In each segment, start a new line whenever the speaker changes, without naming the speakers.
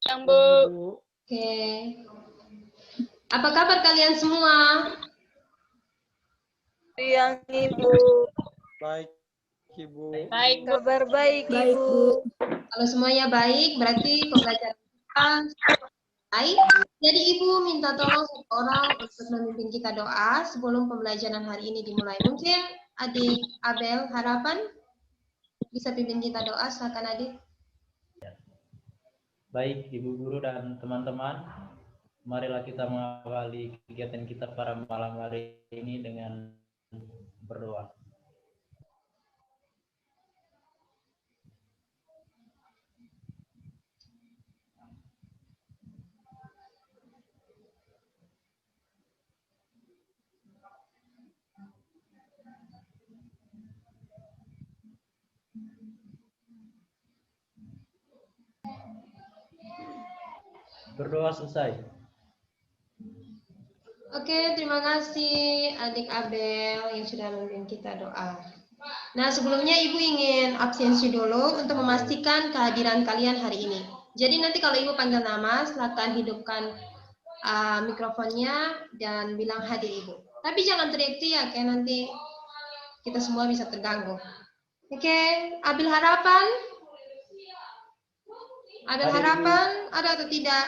Yang Bu.
Oke. Apa kabar kalian semua?
Yang Ibu.
Baik, Ibu.
Baik, Bu. Kabar baik,
Baik,
Ibu.
Bu.
Kalau semuanya baik, berarti pembelajaran kita baik. Jadi Ibu minta tolong satu orang untuk memimpin kita doa sebelum pembelajaran hari ini dimulai. Mungkin Adik Abel Harapan bisa pimpin kita doa, silakan Adik.
Baik, Ibu Guru dan teman-teman, marilah kita mengawali kegiatan kita pada malam hari ini dengan berdoa. Berdoa selesai.
Oke, terima kasih Adik Abel yang sudah memimpin kita doa. Nah, sebelumnya Ibu ingin absensi dulu untuk memastikan kehadiran kalian hari ini. Jadi nanti kalau Ibu panggil nama, silakan hidupkan mikrofonnya dan bilang hadir Ibu. Tapi jangan teriak-teriak ya, nanti kita semua bisa terganggu. Oke, Abel Harapan? Abel
Hadir,
Harapan ada atau tidak?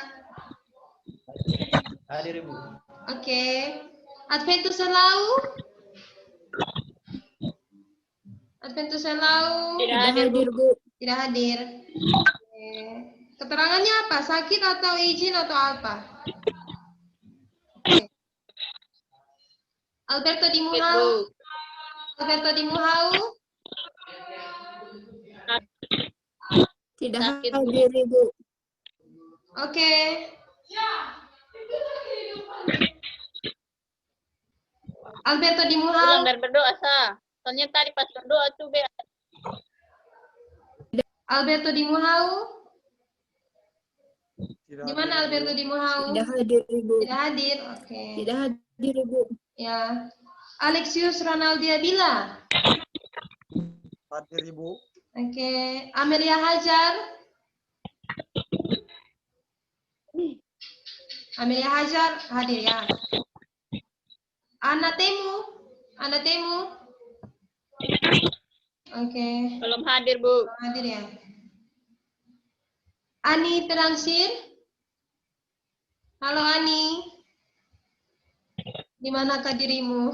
Hadir, Ibu.
Oke. Adventus Selau? Adventus Selau?
Tidak hadir, Bu.
Tidak hadir. Oke. Keterangannya apa? Sakit atau izin atau apa? Oke. Alberto Dimuhau? Alberto Dimuhau?
Tidak
Sakit, Bu.
hadir, Ibu.
Oke. Alberto
Pulang
Dimuhau?
dari berdoa, Sa. Soalnya tadi pas berdoa tuh, Be.
Alberto Dimuhau?
Tidak
Di mana
hadir,
Alberto
Ibu.
Dimuhau?
Tidak hadir, Ibu.
Tidak hadir. Oke.
Tidak hadir, Ibu.
Ya. Alexius Ronaldia Bila?
Hadir, Ibu.
Oke. Amelia Hajar? Amelia Hajar hadir ya. Ana Temu? Ana Temu? Oke.
Belum hadir, Bu.
Hadir ya. Ani Terangsir? Halo Ani. Di manakah dirimu?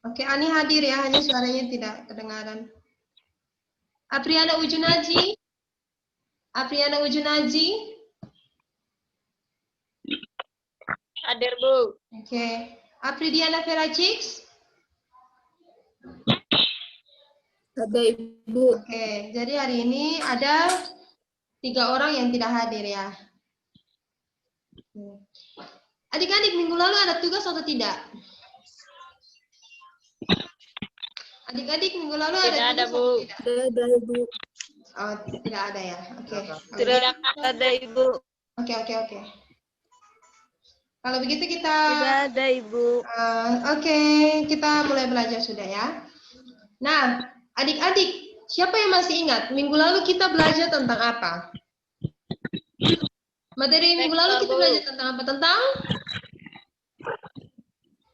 Oke, Ani hadir ya, hanya suaranya tidak kedengaran. Apriana Ujunaji? Apriana Ujunaji?
Hadir, Bu.
Oke. Apridiana Veracix?
Ada, Ibu.
Oke, jadi hari ini ada 3 orang yang tidak hadir ya. Adik-adik, minggu lalu ada tugas atau tidak? Adik-adik, minggu lalu
Tidak
ada
ada,
tugas
Bu.
atau tidak?
Tidak ada, Ibu.
Oh, tidak ada ya. Oke.
Tidak ada, Ibu.
Oke. Kalau begitu kita
Tidak ada, Ibu.
oke, kita mulai belajar sudah ya. Nah, adik-adik, siapa yang masih ingat minggu lalu kita belajar tentang apa? Materi minggu lalu kita
Bu.
belajar tentang apa?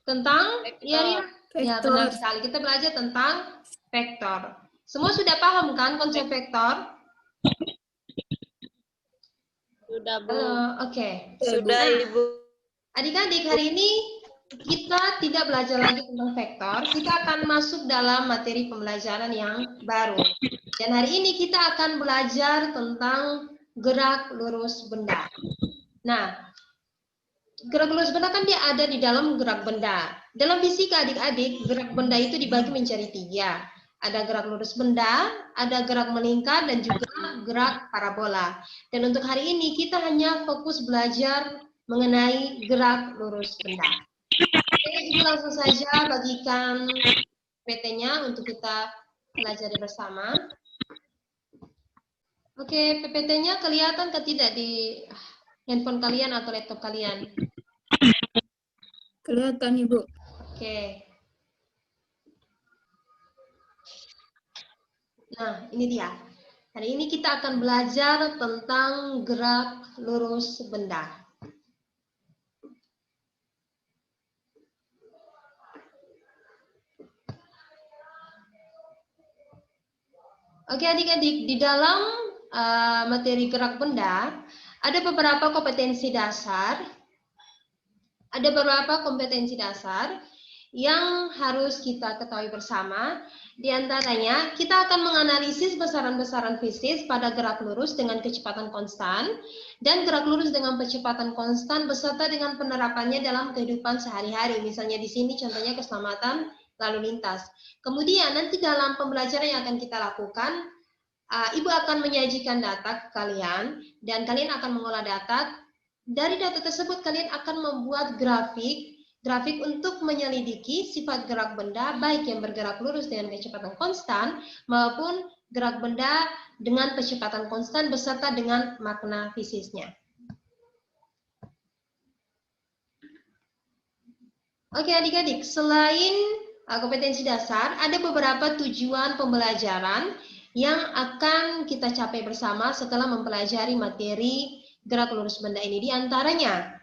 Tentang ya, Ria? Ya,
Vektor.
benar sekali. Kita belajar tentang vektor. Semua sudah paham kan konsep vektor?
Sudah, Bu.
Oke.
Sudah, Ibu.
Adik-adik, hari ini kita tidak belajar lagi tentang vektor. Kita akan masuk dalam materi pembelajaran yang baru. Dan hari ini kita akan belajar tentang gerak lurus benda. Nah, gerak lurus benda kan dia ada di dalam gerak benda. Dalam fisika adik-adik, gerak benda itu dibagi menjadi 3. Ada gerak lurus benda, ada gerak melingkar, dan juga gerak parabola. Dan untuk hari ini kita hanya fokus belajar mengenai gerak lurus benda. Oke, Ibu langsung saja bagikan PPT-nya untuk kita pelajari bersama. Oke, PPT-nya kelihatan atau tidak di handphone kalian atau laptop kalian?
Kelihatan, Ibu.
Oke. Nah, ini dia. Hari ini kita akan belajar tentang gerak lurus benda. Oke adik-adik, di dalam materi gerak benda, ada beberapa kompetensi dasar. Ada beberapa kompetensi dasar yang harus kita ketahui bersama. Di antaranya, kita akan menganalisis besaran-besaran fisis pada gerak lurus dengan kecepatan konstan dan gerak lurus dengan kecepatan konstan beserta dengan penerapannya dalam kehidupan sehari-hari. Misalnya di sini contohnya keselamatan lalu lintas. Kemudian nanti dalam pembelajaran yang akan kita lakukan, Ibu akan menyajikan data ke kalian dan kalian akan mengolah data. Dari data tersebut kalian akan membuat grafik untuk menyelidiki sifat gerak benda baik yang bergerak lurus dengan kecepatan konstan maupun gerak benda dengan kecepatan konstan beserta dengan makna fisisnya. Oke adik-adik, selain kompetensi dasar, ada beberapa tujuan pembelajaran yang akan kita capai bersama setelah mempelajari materi gerak lurus benda ini. Di antaranya,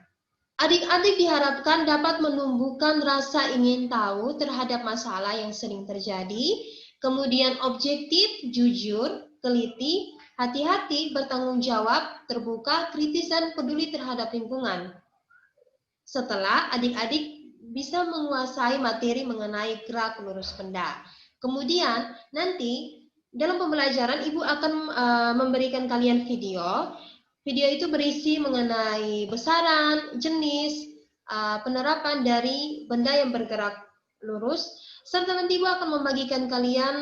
adik-adik diharapkan dapat menumbuhkan rasa ingin tahu terhadap masalah yang sering terjadi, kemudian objektif, jujur, teliti, hati-hati, bertanggung jawab, terbuka, kritis, dan peduli terhadap lingkungan. Setelah adik-adik bisa menguasai materi mengenai gerak lurus benda. Kemudian nanti dalam pembelajaran Ibu akan memberikan kalian video. Video itu berisi mengenai besaran, jenis, penerapan dari benda yang bergerak lurus, serta nanti Ibu akan membagikan kalian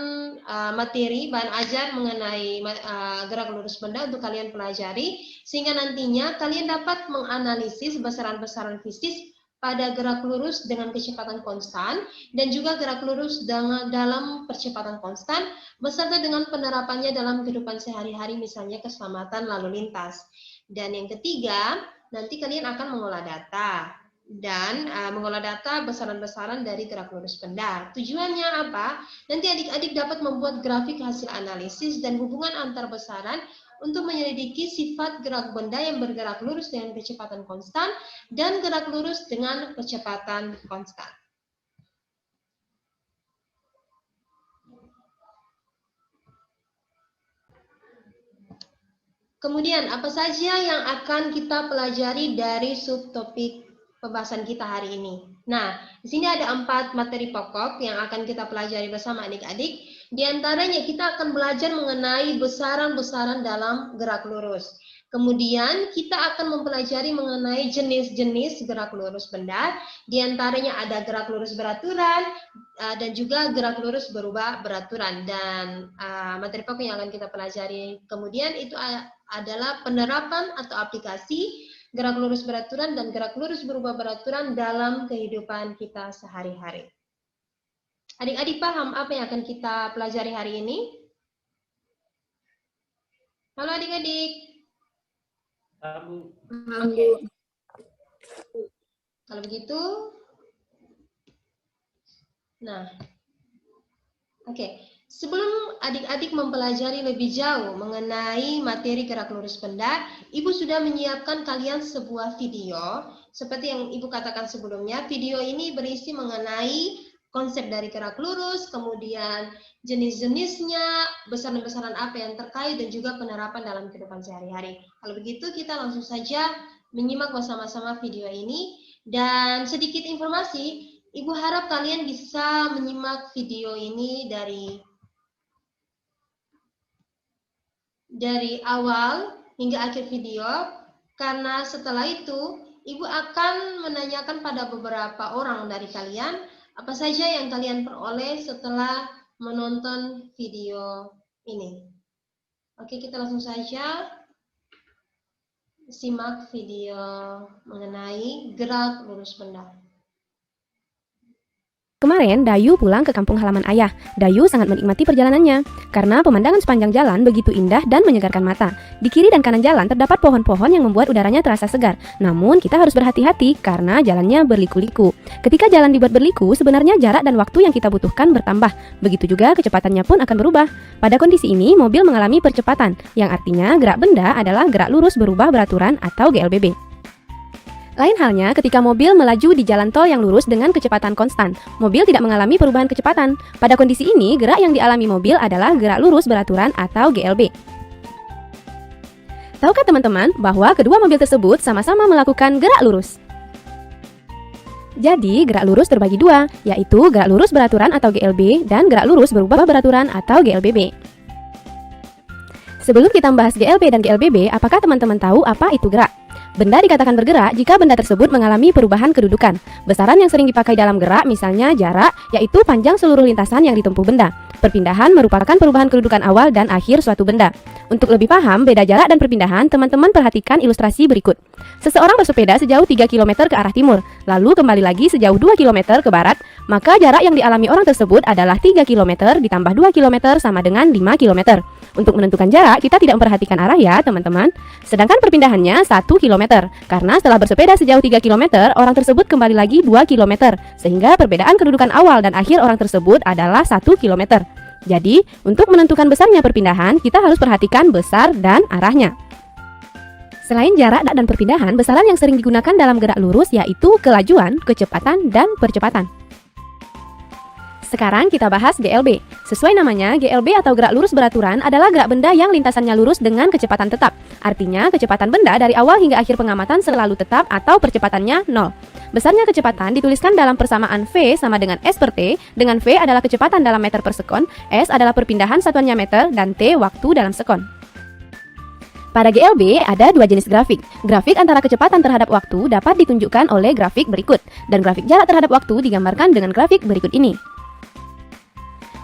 materi, bahan ajar mengenai gerak lurus benda untuk kalian pelajari, sehingga nantinya kalian dapat menganalisis besaran-besaran fisis pada gerak lurus dengan kecepatan konstan dan juga gerak lurus dalam percepatan konstan beserta dengan penerapannya dalam kehidupan sehari-hari, misalnya keselamatan lalu lintas. Dan yang ketiga, nanti kalian akan mengolah data dan mengolah data besaran-besaran dari gerak lurus benda. Tujuannya apa? Nanti adik-adik dapat membuat grafik hasil analisis dan hubungan antar besaran untuk menyelidiki sifat gerak benda yang bergerak lurus dengan kecepatan konstan dan gerak lurus dengan kecepatan konstan. Kemudian, apa saja yang akan kita pelajari dari subtopik pembahasan kita hari ini? Nah, di sini ada 4 materi pokok yang akan kita pelajari bersama adik-adik. Di antaranya kita akan belajar mengenai besaran-besaran dalam gerak lurus. Kemudian kita akan mempelajari mengenai jenis-jenis gerak lurus benda. Di antaranya ada gerak lurus beraturan dan juga gerak lurus berubah beraturan. Dan materi pokok yang akan kita pelajari kemudian itu adalah penerapan atau aplikasi gerak lurus beraturan dan gerak lurus berubah beraturan dalam kehidupan kita sehari-hari. Adik-adik paham apa yang akan kita pelajari hari ini? Halo adik-adik. Oke. Kalau begitu, nah, oke. Sebelum adik-adik mempelajari lebih jauh mengenai materi gerak lurus benda, Ibu sudah menyiapkan kalian sebuah video. Seperti yang Ibu katakan sebelumnya, video ini berisi mengenai konsep dari gerak lurus, kemudian jenis-jenisnya, besaran-besaran apa yang terkait, dan juga penerapan dalam kehidupan sehari-hari. Kalau begitu, kita langsung saja menyimak bersama-sama video ini. Dan sedikit informasi, Ibu harap kalian bisa menyimak video ini dari awal hingga akhir video, karena setelah itu Ibu akan menanyakan pada beberapa orang dari kalian apa saja yang kalian peroleh setelah menonton video ini. Oke, kita langsung saja simak video mengenai gerak lurus benda.
Kemarin, Dayu pulang ke kampung halaman ayah. Dayu sangat menikmati perjalanannya, karena pemandangan sepanjang jalan begitu indah dan menyegarkan mata. Di kiri dan kanan jalan terdapat pohon-pohon yang membuat udaranya terasa segar. Namun, kita harus berhati-hati karena jalannya berliku-liku. Ketika jalan dibuat berliku, sebenarnya jarak dan waktu yang kita butuhkan bertambah. Begitu juga kecepatannya pun akan berubah. Pada kondisi ini, mobil mengalami percepatan, yang artinya gerak benda adalah gerak lurus berubah beraturan atau GLBB. Lain halnya ketika mobil melaju di jalan tol yang lurus dengan kecepatan konstan. Mobil tidak mengalami perubahan kecepatan. Pada kondisi ini, gerak yang dialami mobil adalah gerak lurus beraturan atau GLB. Tahukah teman-teman bahwa kedua mobil tersebut sama-sama melakukan gerak lurus? Jadi, gerak lurus terbagi dua, yaitu gerak lurus beraturan atau GLB dan gerak lurus berubah beraturan atau GLBB. Sebelum kita membahas GLB dan GLBB, apakah teman-teman tahu apa itu gerak? Benda dikatakan bergerak jika benda tersebut mengalami perubahan kedudukan. Besaran yang sering dipakai dalam gerak misalnya jarak, yaitu panjang seluruh lintasan yang ditempuh benda. Perpindahan merupakan perubahan kedudukan awal dan akhir suatu benda. Untuk lebih paham beda jarak dan perpindahan, teman-teman perhatikan ilustrasi berikut. Seseorang bersepeda sejauh 3 km ke arah timur, lalu kembali lagi sejauh 2 km ke barat, maka jarak yang dialami orang tersebut adalah 3 km ditambah 2 km sama dengan 5 km. Untuk menentukan jarak, kita tidak memperhatikan arah ya, teman-teman. Sedangkan perpindahannya 1 km, karena setelah bersepeda sejauh 3 km, orang tersebut kembali lagi 2 km, sehingga perbedaan kedudukan awal dan akhir orang tersebut adalah 1 km. Jadi, untuk menentukan besarnya perpindahan, kita harus perhatikan besar dan arahnya. Selain jarak dan perpindahan, besaran yang sering digunakan dalam gerak lurus yaitu kelajuan, kecepatan, dan percepatan. Sekarang kita bahas GLB. Sesuai namanya, GLB atau gerak lurus beraturan adalah gerak benda yang lintasannya lurus dengan kecepatan tetap. Artinya, kecepatan benda dari awal hingga akhir pengamatan selalu tetap atau percepatannya 0. Besarnya kecepatan dituliskan dalam persamaan V sama dengan S per T, dengan V adalah kecepatan dalam meter per sekon, S adalah perpindahan satuannya meter, dan T waktu dalam sekon. Pada GLB ada dua jenis grafik. Grafik antara kecepatan terhadap waktu dapat ditunjukkan oleh grafik berikut, dan grafik jarak terhadap waktu digambarkan dengan grafik berikut ini.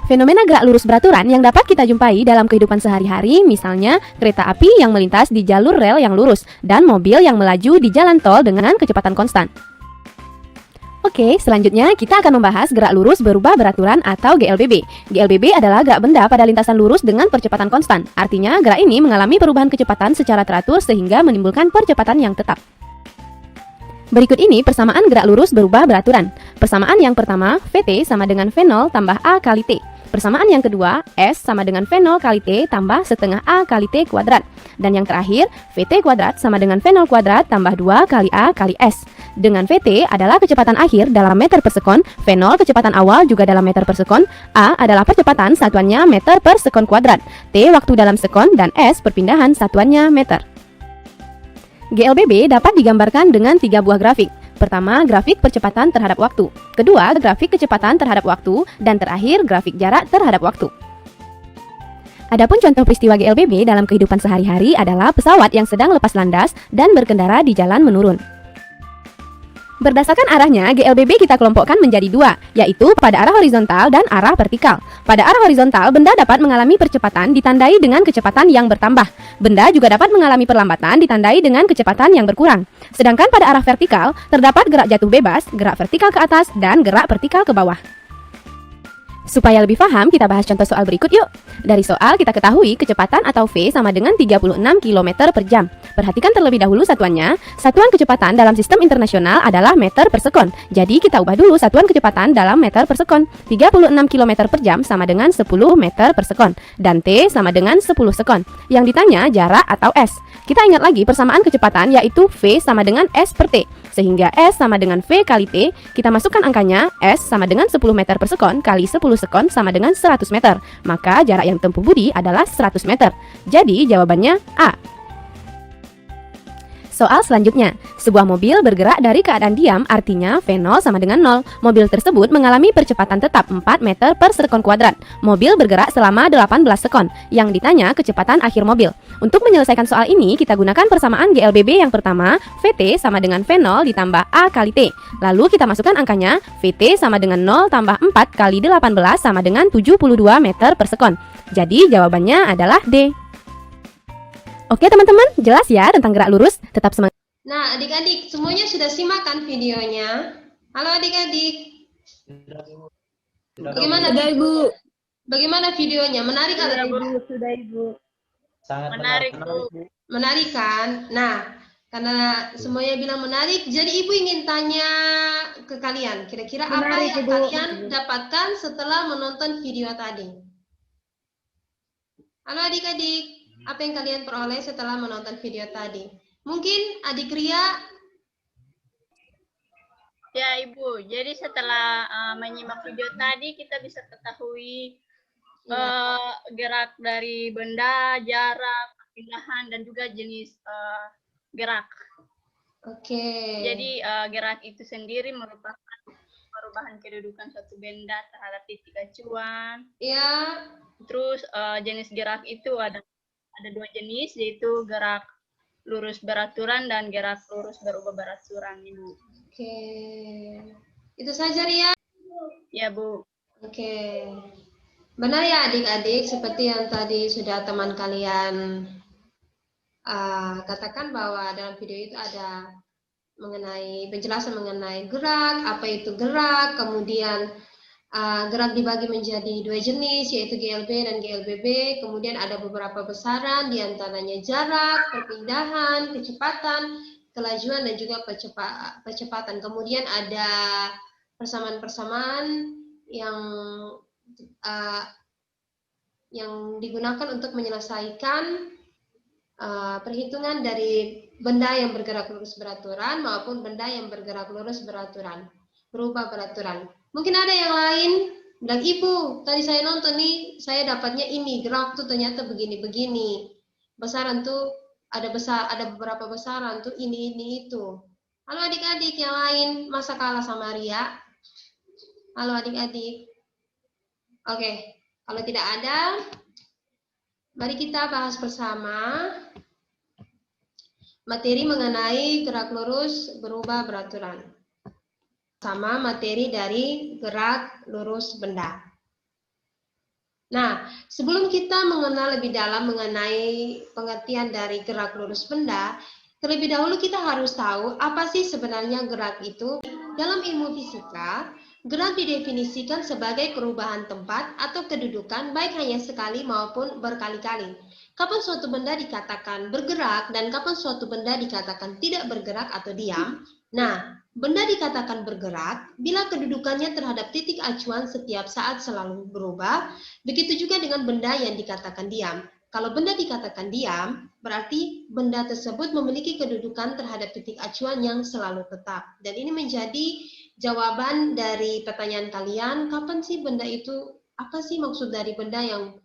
Fenomena gerak lurus beraturan yang dapat kita jumpai dalam kehidupan sehari-hari, misalnya kereta api yang melintas di jalur rel yang lurus, dan mobil yang melaju di jalan tol dengan kecepatan konstan. Oke, selanjutnya kita akan membahas gerak lurus berubah beraturan atau GLBB. GLBB adalah gerak benda pada lintasan lurus dengan percepatan konstan. Artinya, gerak ini mengalami perubahan kecepatan secara teratur sehingga menimbulkan percepatan yang tetap. Berikut ini persamaan gerak lurus berubah beraturan. Persamaan yang pertama, VT sama dengan V0 tambah A kali T. Persamaan yang kedua, S sama dengan V0 kali T tambah setengah A kali T kuadrat. Dan yang terakhir, VT kuadrat sama dengan V0 kuadrat tambah 2 kali A kali S. Dengan VT adalah kecepatan akhir dalam meter per sekon, V0 kecepatan awal juga dalam meter per sekon, A adalah percepatan satuannya meter per sekon kuadrat, T waktu dalam sekon, dan S perpindahan satuannya meter. GLBB dapat digambarkan dengan 3 buah grafik. Pertama, grafik percepatan terhadap waktu. Kedua, grafik kecepatan terhadap waktu. Dan terakhir, grafik jarak terhadap waktu. Adapun contoh peristiwa GLBB dalam kehidupan sehari-hari adalah pesawat yang sedang lepas landas dan berkendara di jalan menurun. Berdasarkan arahnya, GLBB kita kelompokkan menjadi dua, yaitu pada arah horizontal dan arah vertikal. Pada arah horizontal, benda dapat mengalami percepatan ditandai dengan kecepatan yang bertambah. Benda juga dapat mengalami perlambatan ditandai dengan kecepatan yang berkurang. Sedangkan pada arah vertikal, terdapat gerak jatuh bebas, gerak vertikal ke atas, dan gerak vertikal ke bawah. Supaya lebih paham, kita bahas contoh soal berikut yuk. Dari soal kita ketahui kecepatan atau V sama dengan 36 km per jam. Perhatikan terlebih dahulu satuannya. Satuan kecepatan dalam sistem internasional adalah meter per sekon. Jadi kita ubah dulu satuan kecepatan dalam meter per sekon. 36 km per jam sama dengan 10 meter per sekon. Dan T sama dengan 10 sekon. Yang ditanya jarak atau S. Kita ingat lagi persamaan kecepatan yaitu V sama dengan S per T. Sehingga S sama dengan V kali T, kita masukkan angkanya S sama dengan 10 meter per sekon kali 10 sekon sama dengan 100 meter. Maka jarak yang ditempuh Budi adalah 100 meter. Jadi jawabannya A. Soal selanjutnya, sebuah mobil bergerak dari keadaan diam artinya V0 sama dengan 0. Mobil tersebut mengalami percepatan tetap 4 meter per sekon kuadrat. Mobil bergerak selama 18 sekon. Yang ditanya kecepatan akhir mobil. Untuk menyelesaikan soal ini, kita gunakan persamaan GLBB yang pertama, VT sama dengan V0 ditambah A kali T. Lalu kita masukkan angkanya, VT sama dengan 0 tambah 4 kali 18 sama dengan 72 meter per sekon. Jadi jawabannya adalah D. Oke teman-teman, jelas ya tentang gerak lurus? Tetap semangat.
Nah, adik-adik, semuanya sudah simak kan videonya? Halo adik-adik.
Sudah, Bu.
Bagaimana?
Sudah, Ibu.
Bagaimana videonya? Menarik atau
Sudah, Bu.
tidak?
Sudah, Ibu.
Sangat
Menarik,
menarik.
Bu.
Menarik kan? Nah, karena semuanya bilang menarik, jadi Ibu ingin tanya ke kalian, kira-kira apa
Menarik,
yang
Ibu.
kalian dapatkan setelah menonton video tadi? Halo adik-adik, apa yang kalian peroleh setelah menonton video tadi? Mungkin adik Ria,
Ya, Ibu. Jadi setelah menyimak video tadi, kita bisa ketahui gerak dari benda, jarak, perpindahan, dan juga jenis gerak.
oke.
Jadi gerak itu sendiri merupakan perubahan kedudukan suatu benda terhadap titik acuan.
Ya,
Terus jenis gerak itu ada 2 jenis, yaitu gerak lurus beraturan dan gerak lurus berubah beraturan, Ibu.
oke. Itu saja Ria.
Ya, Bu.
Oke. Benar ya adik-adik, seperti yang tadi sudah teman kalian katakan bahwa dalam video itu ada mengenai penjelasan mengenai gerak, apa itu gerak, kemudian gerak dibagi menjadi 2 jenis, yaitu GLB dan GLBB, kemudian ada beberapa besaran, diantaranya jarak, perpindahan, kecepatan, kelajuan, dan juga percepatan. Kemudian ada persamaan-persamaan yang digunakan untuk menyelesaikan perhitungan dari benda yang bergerak lurus beraturan maupun benda yang bergerak lurus beraturan, berubah beraturan. Mungkin ada yang lain bilang, Ibu, tadi saya nonton nih, saya dapatnya ini, gerak tuh ternyata begini-begini. Besaran tuh ada beberapa besaran tuh ini itu. Halo adik-adik yang lain, masa kalah sama Ria? Halo adik-adik. Oke, kalau tidak ada, mari kita bahas bersama materi mengenai gerak lurus berubah beraturan. Sama materi dari gerak lurus benda. Nah, sebelum kita mengenal lebih dalam mengenai pengertian dari gerak lurus benda, terlebih dahulu kita harus tahu apa sih sebenarnya gerak itu. Dalam ilmu fisika, gerak didefinisikan sebagai perubahan tempat atau kedudukan baik hanya sekali maupun berkali-kali. Kapan suatu benda dikatakan bergerak dan kapan suatu benda dikatakan tidak bergerak atau diam? Nah, benda dikatakan bergerak bila kedudukannya terhadap titik acuan setiap saat selalu berubah. Begitu juga dengan benda yang dikatakan diam. Kalau benda dikatakan diam, berarti benda tersebut memiliki kedudukan terhadap titik acuan yang selalu tetap. Dan ini menjadi jawaban dari pertanyaan kalian, kapan sih benda itu, apa sih maksud dari benda yang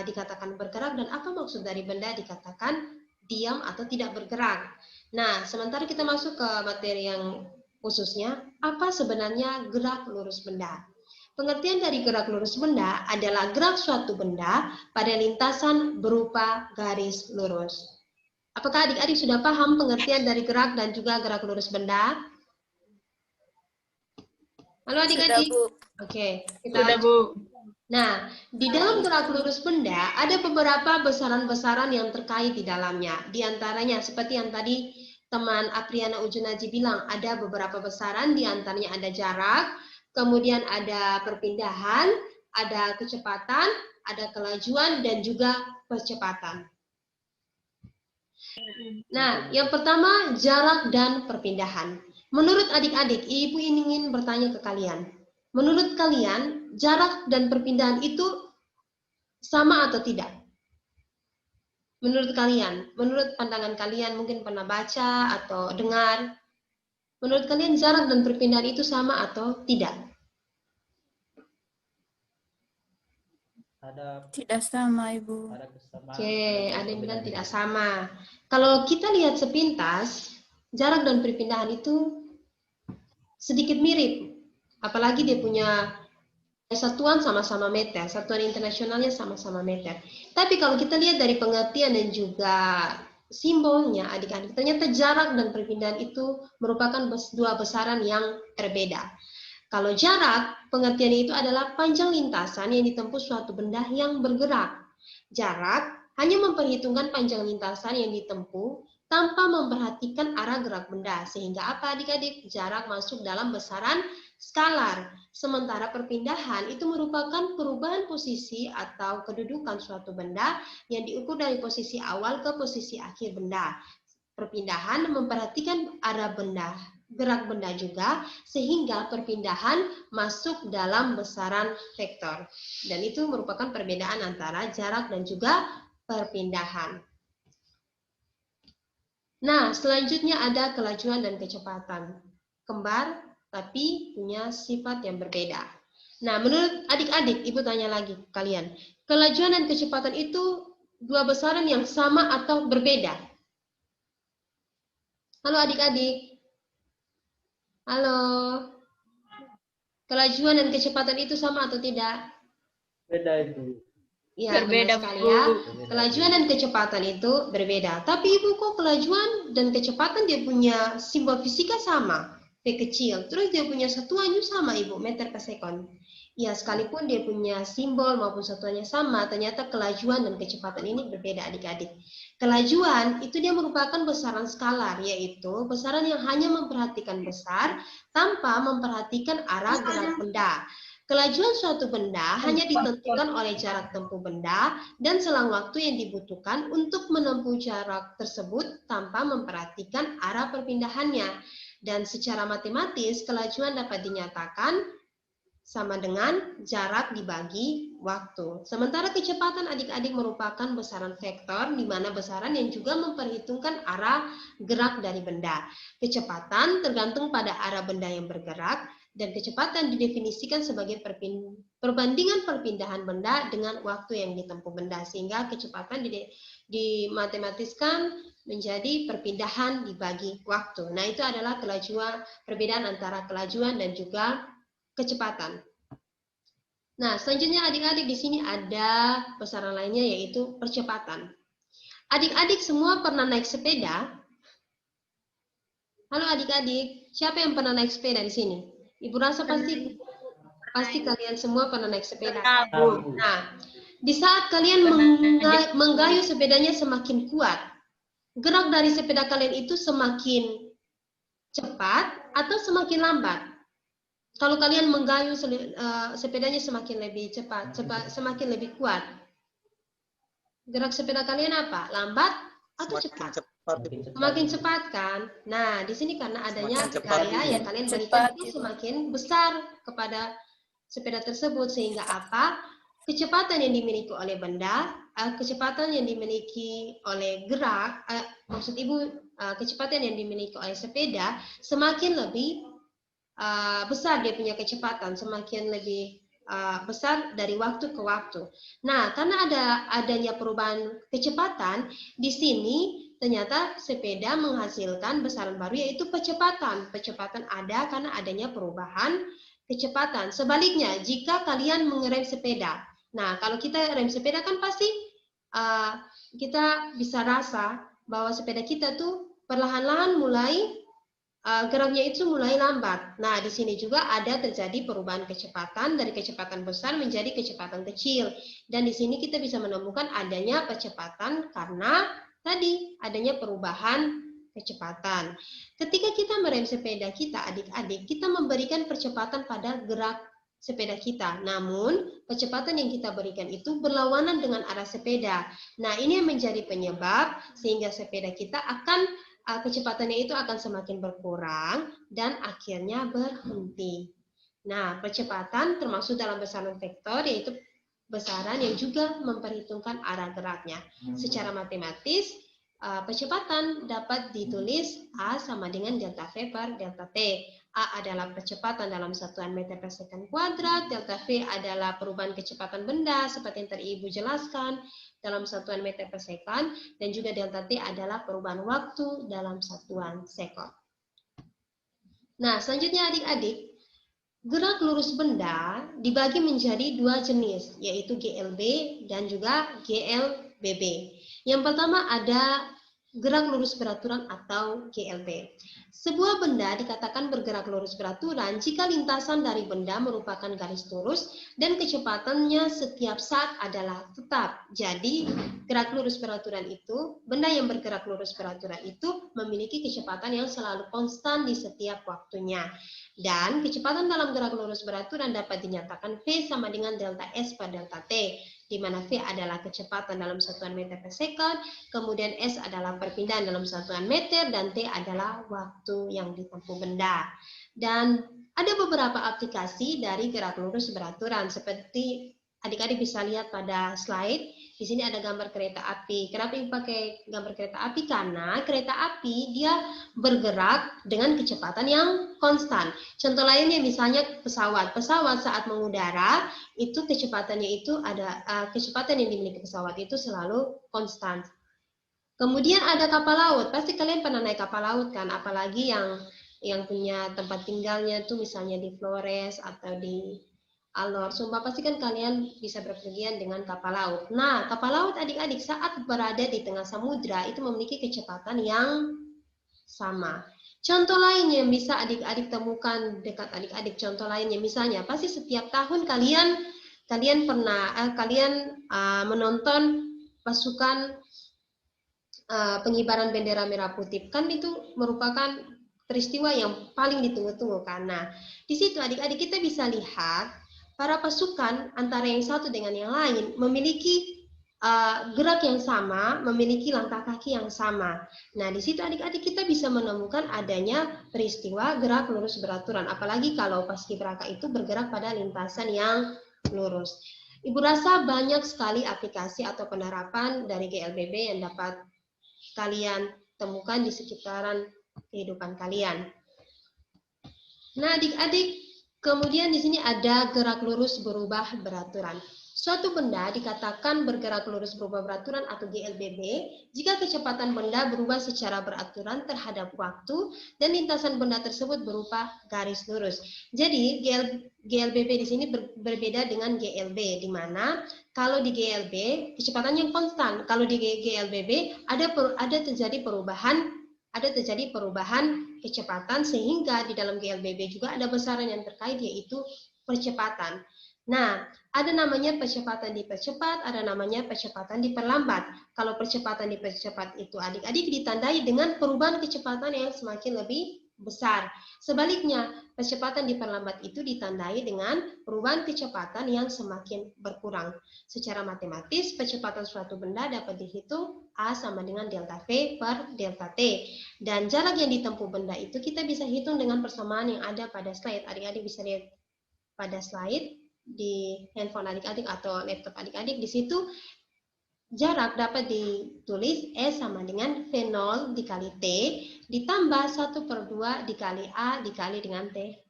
dikatakan bergerak dan apa maksud dari benda dikatakan diam atau tidak bergerak. Nah, sementara kita masuk ke materi yang khususnya, apa sebenarnya gerak lurus benda? Pengertian dari gerak lurus benda adalah gerak suatu benda pada lintasan berupa garis lurus. Apakah adik-adik sudah paham pengertian dari gerak dan juga gerak lurus benda? Halo adik-adik. Oke, kita
Sudah, Bu.
Nah, di dalam gerak lurus benda ada beberapa besaran-besaran yang terkait di dalamnya. Di antaranya seperti yang tadi teman Apriana Ujunaji bilang, ada beberapa besaran, di antaranya ada jarak, kemudian ada perpindahan, ada kecepatan, ada kelajuan, dan juga percepatan. Nah, yang pertama jarak dan perpindahan. Menurut adik-adik, Ibu ingin bertanya ke kalian. Menurut kalian, jarak dan perpindahan itu sama atau tidak? Menurut kalian, menurut pandangan kalian, mungkin pernah baca atau dengar, menurut kalian jarak dan perpindahan itu sama atau tidak?
Tidak sama, Ibu.
Ada kesamaan.
Oke, ada yang bilang tidak sama. Kalau kita lihat sepintas, jarak dan perpindahan itu sedikit mirip. Apalagi dia punya satuan sama-sama meter, satuan internasionalnya sama-sama meter. Tapi kalau kita lihat dari pengertian dan juga simbolnya, adik-adik, ternyata jarak dan perpindahan itu merupakan dua besaran yang berbeda. Kalau jarak, pengertiannya itu adalah panjang lintasan yang ditempuh suatu benda yang bergerak. Jarak hanya memperhitungkan panjang lintasan yang ditempuh tanpa memperhatikan arah gerak benda. Sehingga apa adik-adik? Jarak masuk dalam besaran skalar. Sementara perpindahan itu merupakan perubahan posisi atau kedudukan suatu benda yang diukur dari posisi awal ke posisi akhir benda. Perpindahan memperhatikan arah benda, gerak benda juga, sehingga perpindahan masuk dalam besaran vektor. Dan itu merupakan perbedaan antara jarak dan juga perpindahan. Nah, selanjutnya ada kelajuan dan kecepatan. Kembar, tapi punya sifat yang berbeda. Nah, menurut adik-adik, Ibu tanya lagi ke kalian. Kelajuan dan kecepatan itu dua besaran yang sama atau berbeda? Halo adik-adik. Halo. Kelajuan dan kecepatan itu sama atau tidak?
Beda itu.
Ya,
Berbeda,
benar sekali
Bu.
ya. Kelajuan dan kecepatan itu berbeda. Tapi Ibu kok kelajuan dan kecepatan dia punya simbol fisika sama, V kecil. Terus dia punya satuannya sama Ibu, meter per sekon. Ya, sekalipun dia punya simbol maupun satuannya sama, ternyata kelajuan dan kecepatan ini berbeda adik-adik. Kelajuan itu dia merupakan besaran skalar, yaitu besaran yang hanya memperhatikan besar tanpa memperhatikan arah gerak benda. Kelajuan suatu benda hanya ditentukan oleh jarak tempuh benda dan selang waktu yang dibutuhkan untuk menempuh jarak tersebut tanpa memperhatikan arah perpindahannya. Dan secara matematis, kelajuan dapat dinyatakan sama dengan jarak dibagi waktu. Sementara kecepatan adik-adik merupakan besaran vektor, di mana besaran yang juga memperhitungkan arah gerak dari benda. Kecepatan tergantung pada arah benda yang bergerak, dan kecepatan didefinisikan sebagai perbandingan perpindahan benda dengan waktu yang ditempuh benda, sehingga kecepatan dimatematiskan menjadi perpindahan dibagi waktu. Nah, itu adalah kelajuan, perbedaan antara kelajuan dan juga kecepatan. Nah, selanjutnya adik-adik di sini ada besaran lainnya yaitu percepatan. Adik-adik semua pernah naik sepeda? Halo adik-adik, siapa yang pernah naik sepeda di sini? Ibu rasa pasti kalian semua pernah naik sepeda. Nah, di saat kalian menggayuh sepedanya semakin kuat, gerak dari sepeda kalian itu semakin cepat atau semakin lambat? Kalau kalian menggayuh sepedanya semakin lebih cepat, semakin lebih kuat. Gerak sepeda kalian apa? Lambat atau
Semakin
cepat?
cepat.
Semakin cepat kan? Nah, di sini karena adanya
Semakin cepat.
gaya yang kalian berikan itu semakin besar kepada sepeda tersebut, sehingga apa? Kecepatan yang dimiliki oleh benda, kecepatan yang dimiliki oleh gerak, maksud Ibu kecepatan yang dimiliki oleh sepeda semakin lebih besar dia punya kecepatan, semakin lebih besar dari waktu ke waktu. Nah, karena adanya perubahan kecepatan, di sini ternyata sepeda menghasilkan besaran baru yaitu percepatan. Percepatan ada karena adanya perubahan kecepatan. Sebaliknya, jika kalian mengerem sepeda, nah kalau kita rem sepeda kan pasti kita bisa rasa bahwa sepeda kita tuh perlahan-lahan mulai geraknya itu mulai lambat. Nah, di sini juga ada terjadi perubahan kecepatan dari kecepatan besar menjadi kecepatan kecil. Dan di sini kita bisa menemukan adanya percepatan karena tadi adanya perubahan kecepatan. Ketika kita merem sepeda kita, adik-adik, kita memberikan percepatan pada gerak sepeda kita. Namun, percepatan yang kita berikan itu berlawanan dengan arah sepeda. Nah, ini yang menjadi penyebab sehingga sepeda kita akan kecepatannya itu akan semakin berkurang dan akhirnya berhenti. Nah, percepatan termasuk dalam besaran vektor, yaitu besaran yang juga memperhitungkan arah geraknya. Secara matematis, percepatan dapat ditulis A sama dengan delta V per delta T. A adalah percepatan dalam satuan meter per second kuadrat, delta V adalah perubahan kecepatan benda seperti yang tadi Ibu jelaskan dalam satuan meter per second, dan juga delta T adalah perubahan waktu dalam satuan sekon. Nah, selanjutnya adik-adik, gerak lurus benda dibagi menjadi dua jenis, yaitu GLB dan juga GLBB. Yang pertama ada gerak lurus beraturan atau GLB. Sebuah benda dikatakan bergerak lurus beraturan jika lintasan dari benda merupakan garis lurus dan kecepatannya setiap saat adalah tetap. Jadi, gerak lurus beraturan itu, benda yang bergerak lurus beraturan itu memiliki kecepatan yang selalu konstan di setiap waktunya. Dan kecepatan dalam gerak lurus beraturan dapat dinyatakan V sama dengan delta S per delta T, di mana V adalah kecepatan dalam satuan meter per second, kemudian S adalah perpindahan dalam satuan meter, dan T adalah waktu yang ditempuh benda. Dan ada beberapa aplikasi dari gerak lurus beraturan, seperti adik-adik bisa lihat pada slide. Di sini ada gambar kereta api. Kenapa pakai gambar kereta api? Karena kereta api dia bergerak dengan kecepatan yang konstan. Contoh lainnya misalnya pesawat. Pesawat saat mengudara itu kecepatannya itu ada kecepatan yang dimiliki pesawat itu selalu konstan. Kemudian ada kapal laut. Pasti kalian pernah naik kapal laut kan? Apalagi yang punya tempat tinggalnya tuh misalnya di Flores atau di Alor, sumpah pasti kan kalian bisa berpergian dengan kapal laut. Nah, kapal laut adik-adik saat berada di tengah samudra itu memiliki kecepatan yang sama. Contoh lain yang bisa adik-adik temukan dekat adik-adik, contoh lainnya misalnya pasti setiap tahun kalian menonton pasukan pengibaran bendera merah putih, kan itu merupakan peristiwa yang paling ditunggu-tunggu. Karena di situ adik-adik kita bisa lihat para pasukan antara yang satu dengan yang lain memiliki gerak yang sama, memiliki langkah kaki yang sama. Nah, di situ adik-adik kita bisa menemukan adanya peristiwa gerak lurus beraturan. Apalagi kalau paskibraka itu bergerak pada lintasan yang lurus. Ibu rasa banyak sekali aplikasi atau penerapan dari GLBB yang dapat kalian temukan di sekitaran kehidupan kalian. Nah, adik-adik, kemudian di sini ada gerak lurus berubah beraturan. Suatu benda dikatakan bergerak lurus berubah beraturan atau GLBB jika kecepatan benda berubah secara beraturan terhadap waktu dan lintasan benda tersebut berupa garis lurus. Jadi GLBB di sini berbeda dengan GLB, di mana kalau di GLB kecepatannya konstan, kalau di GLBB ada terjadi perubahan kecepatan, sehingga di dalam GLBB juga ada besaran yang terkait yaitu percepatan. Nah, ada namanya percepatan dipercepat, ada namanya percepatan diperlambat. Kalau percepatan dipercepat itu adik-adik ditandai dengan perubahan kecepatan yang semakin lebih besar. Sebaliknya, percepatan diperlambat itu ditandai dengan perubahan kecepatan yang semakin berkurang. Secara matematis, percepatan suatu benda dapat dihitung A sama dengan delta V per delta T. Dan jarak yang ditempuh benda itu kita bisa hitung dengan persamaan yang ada pada slide. Adik-adik bisa lihat pada slide di handphone adik-adik atau laptop adik-adik. Di situ jarak dapat ditulis S sama dengan V0 dikali T ditambah 1/2 dikali A dikali dengan T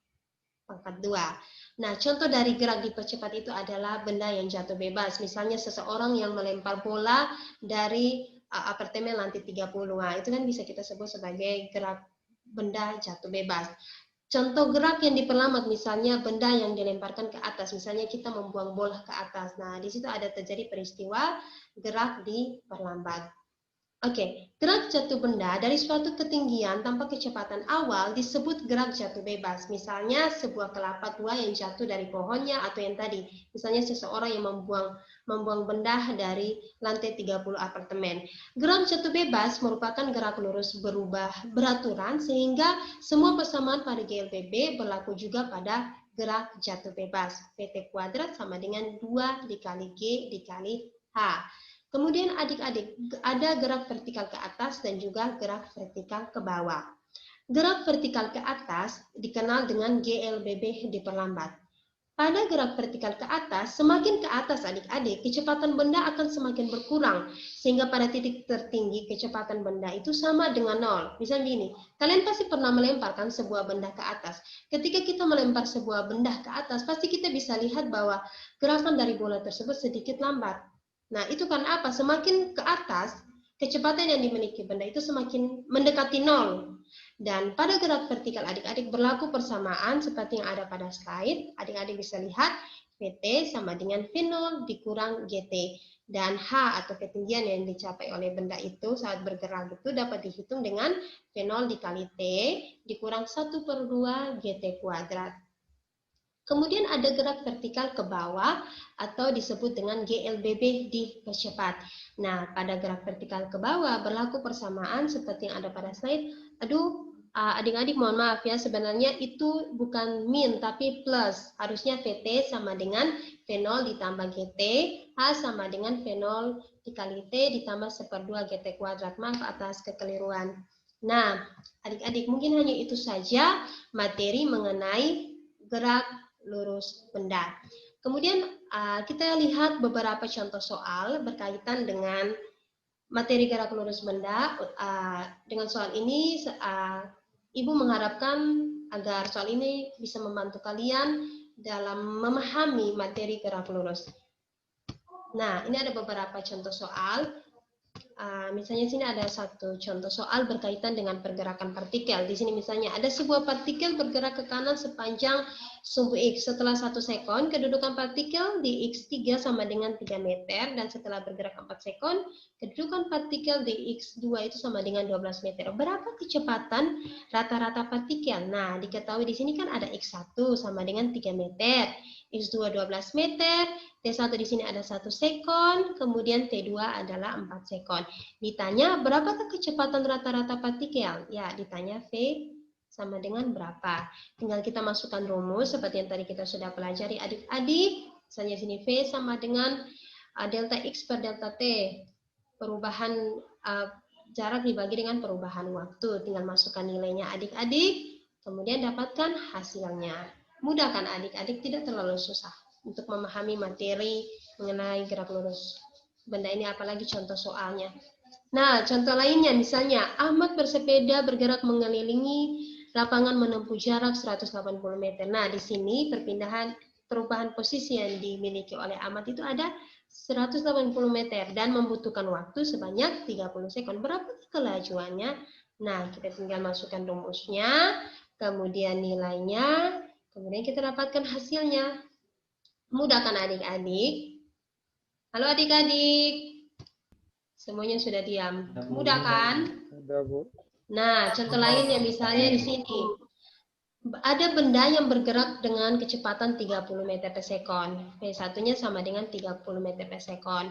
pangkat 2. Nah, contoh dari gerak dipercepat itu adalah benda yang jatuh bebas. Misalnya seseorang yang melempar bola dari apartemen lantai 30. Nah, itu kan bisa kita sebut sebagai gerak benda jatuh bebas. Contoh gerak yang diperlambat, misalnya benda yang dilemparkan ke atas, misalnya kita membuang bola ke atas. Nah, di situ ada terjadi peristiwa gerak diperlambat. Oke, gerak jatuh benda dari suatu ketinggian tanpa kecepatan awal disebut gerak jatuh bebas. Misalnya sebuah kelapa tua yang jatuh dari pohonnya, atau yang tadi, misalnya seseorang yang membuang benda dari lantai 30 apartemen. Gerak jatuh bebas merupakan gerak lurus berubah beraturan, sehingga semua persamaan pada GLBB berlaku juga pada gerak jatuh bebas. PT kuadrat sama dengan 2 dikali G dikali H. Kemudian adik-adik, ada gerak vertikal ke atas dan juga gerak vertikal ke bawah. Gerak vertikal ke atas dikenal dengan GLBB diperlambat. Pada gerak vertikal ke atas, semakin ke atas adik-adik, kecepatan benda akan semakin berkurang, sehingga pada titik tertinggi kecepatan benda itu sama dengan 0. Misalnya gini, kalian pasti pernah melemparkan sebuah benda ke atas. Ketika kita melempar sebuah benda ke atas, pasti kita bisa lihat bahwa gerakan dari bola tersebut sedikit lambat. Nah, itu karena apa? Semakin ke atas, kecepatan yang dimiliki benda itu semakin mendekati 0. Dan pada gerak vertikal adik-adik berlaku persamaan seperti yang ada pada slide. Adik-adik bisa lihat PT sama dengan V0 dikurang GT. Dan H atau ketinggian yang dicapai oleh benda itu saat bergerak itu dapat dihitung dengan V0 dikali T dikurang 1/2 GT kuadrat. Kemudian ada gerak vertikal ke bawah atau disebut dengan GLBB dipercepat. Nah, pada gerak vertikal ke bawah berlaku persamaan seperti yang ada pada slide. Adik-adik mohon maaf ya, sebenarnya itu bukan min tapi plus. Harusnya VT sama dengan V0 ditambah GT, H sama dengan V0 dikali T ditambah 1/2 GT kuadrat. Maaf atas kekeliruan. Nah, adik-adik mungkin hanya itu saja materi mengenai gerak lurus benda. Kemudian kita lihat beberapa contoh soal berkaitan dengan materi gerak lurus benda. Dengan soal ini, Ibu mengharapkan agar soal ini bisa membantu kalian dalam memahami materi gerak lurus. Nah, ini ada beberapa contoh soal. Misalnya sini ada satu contoh soal berkaitan dengan pergerakan partikel. Di sini misalnya ada sebuah partikel bergerak ke kanan sepanjang sumbu X. Setelah 1 sekon, kedudukan partikel di X3 sama dengan 3 meter. Dan setelah bergerak 4 sekon, kedudukan partikel di X2 itu sama dengan 12 meter. Berapa kecepatan rata-rata partikel? Nah, diketahui di sini kan ada X1 sama dengan 3 meter. X2 12 meter, T1 di sini ada 1 sekon, kemudian T2 adalah 4 sekon. Ditanya berapakah kecepatan rata-rata partikel? Ya, ditanya V sama dengan berapa. Tinggal kita masukkan rumus seperti yang tadi kita sudah pelajari adik-adik. Misalnya sini V sama dengan delta X per delta T. Perubahan jarak dibagi dengan perubahan waktu. Tinggal masukkan nilainya adik-adik, kemudian dapatkan hasilnya. Mudah kan adik-adik, tidak terlalu susah untuk memahami materi mengenai gerak lurus benda ini, apalagi contoh soalnya. Nah, contoh lainnya misalnya Ahmad bersepeda bergerak mengelilingi lapangan menempuh jarak 180 meter. Nah, di sini perubahan posisi yang dimiliki oleh Ahmad itu ada 180 meter dan membutuhkan waktu sebanyak 30 sekon. Berapa kelajuannya? Nah, kita tinggal masukkan rumusnya, kemudian nilainya, kemudian kita dapatkan hasilnya. Mudah kan adik-adik? Halo adik-adik. Semuanya sudah diam. Mudah kan?
Ada, Bu.
Nah, contoh lainnya misalnya di sini. Ada benda yang bergerak dengan kecepatan 30 meter per sekon. V1-nya sama dengan 30 meter per sekon.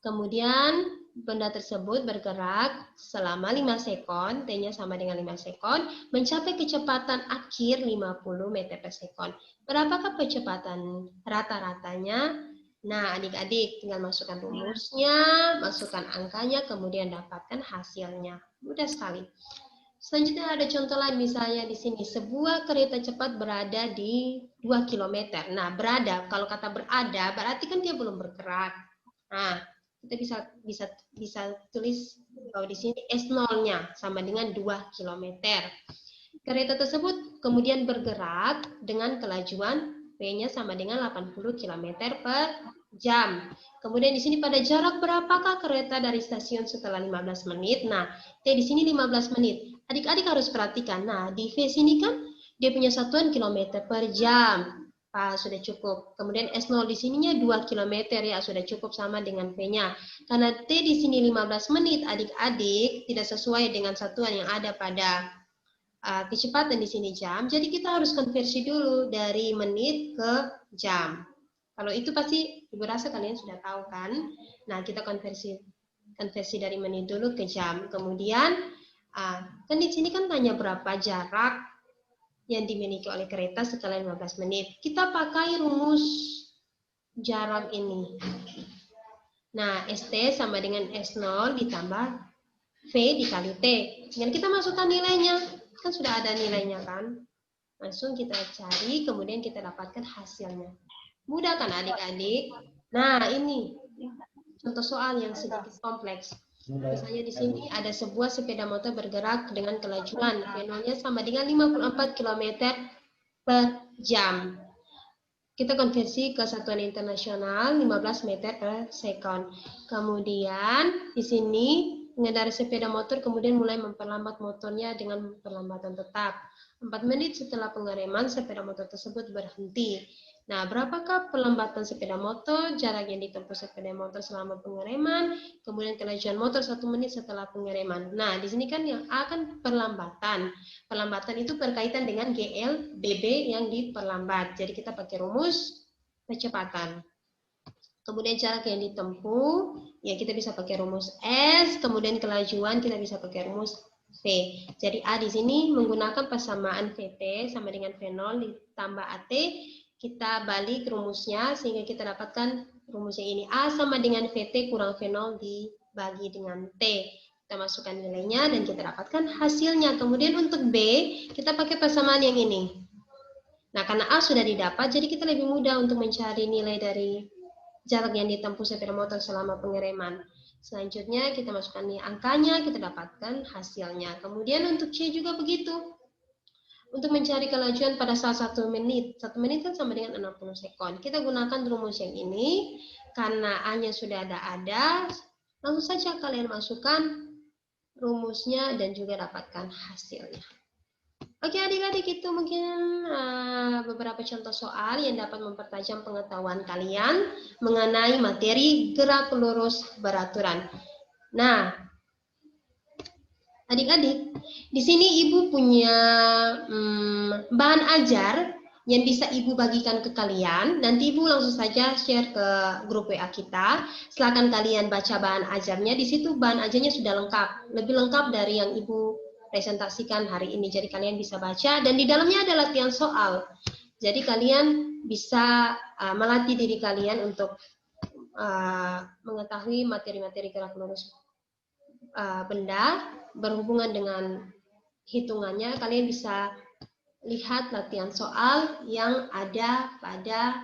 Kemudian benda tersebut bergerak selama 5 sekon, T-nya sama dengan 5 sekon, mencapai kecepatan akhir 50 meter per sekon. Berapakah kecepatan rata-ratanya? Nah, adik-adik tinggal masukkan rumusnya, masukkan angkanya, kemudian dapatkan hasilnya. Mudah sekali. Selanjutnya ada contoh lain, misalnya di sini sebuah kereta cepat berada di 2 km. Nah, berada, kalau kata berada berarti kan dia belum bergerak. Nah, kita bisa tulis kalau di sini S0-nya sama dengan 2 km. Kereta tersebut kemudian bergerak dengan kelajuan V-nya sama dengan 80 km per jam. Kemudian di sini pada jarak berapakah kereta dari stasiun setelah 15 menit? Nah, T di sini 15 menit. Adik-adik harus perhatikan. Nah, di V sini kan dia punya satuan kilometer per jam. Sudah cukup. Kemudian S0 di sininya 2 km ya, sudah cukup sama dengan V-nya. Karena T di sini 15 menit, adik-adik tidak sesuai dengan satuan yang ada pada kecepatan di sini jam. Jadi kita harus konversi dulu dari menit ke jam. Kalau itu pasti Ibu rasa kalian sudah tahu kan. Nah, kita konversi dari menit dulu ke jam. Kemudian kan di sini kan tanya berapa jarak yang dimiliki oleh kereta setelah 15 menit. Kita pakai rumus jarak ini. Nah, ST sama dengan S0 ditambah V dikali T. Tinggal kita masukkan nilainya. Kan sudah ada nilainya kan. Langsung kita cari, kemudian kita dapatkan hasilnya. Mudah kan adik-adik? Nah, ini contoh soal yang sedikit kompleks. Misalnya di sini ada sebuah sepeda motor bergerak dengan kelajuan V0-nya sama dengan 54 km per jam. Kita konversi ke satuan internasional 15 meter per sekon. Kemudian di sini mengendarai sepeda motor kemudian mulai memperlambat motornya dengan perlambatan tetap. 4 menit setelah pengereman, sepeda motor tersebut berhenti. Nah, berapakah perlambatan sepeda motor, jarak yang ditempuh sepeda motor selama pengereman, kemudian kelajuan motor 1 menit setelah pengereman. Nah, di sini kan yang akan perlambatan. Perlambatan itu berkaitan dengan GL, BB yang diperlambat. Jadi kita pakai rumus kecepatan. Kemudian jarak yang ditempuh, ya kita bisa pakai rumus S, kemudian kelajuan kita bisa pakai rumus V. Jadi A di sini menggunakan persamaan VT sama dengan V0 ditambah AT, kita balik rumusnya sehingga kita dapatkan rumusnya ini. A sama dengan VT kurang V0 dibagi dengan T. Kita masukkan nilainya dan kita dapatkan hasilnya. Kemudian untuk B, kita pakai persamaan yang ini. Nah, karena A sudah didapat, jadi kita lebih mudah untuk mencari nilai dari jarak yang ditempuh sepeda motor selama pengereman. Selanjutnya kita masukkan nih angkanya, kita dapatkan hasilnya. Kemudian untuk C juga begitu. Untuk mencari kelajuan pada saat 1 menit. 1 menit kan sama dengan 60 sekon. Kita gunakan rumus yang ini. Karena A-nya sudah ada, langsung saja kalian masukkan rumusnya dan juga dapatkan hasilnya. Oke adik-adik, itu mungkin beberapa contoh soal yang dapat mempertajam pengetahuan kalian mengenai materi gerak lurus beraturan. Nah, adik-adik, di sini Ibu punya bahan ajar yang bisa Ibu bagikan ke kalian. Nanti Ibu langsung saja share ke grup WA kita. Silakan kalian baca bahan ajarnya. Di situ bahan ajarnya sudah lengkap, lebih lengkap dari yang Ibu presentasikan hari ini. Jadi kalian bisa baca dan di dalamnya ada latihan soal. Jadi kalian bisa melatih diri kalian untuk mengetahui materi-materi gerak lurus benda berhubungan dengan hitungannya. Kalian bisa lihat latihan soal yang ada pada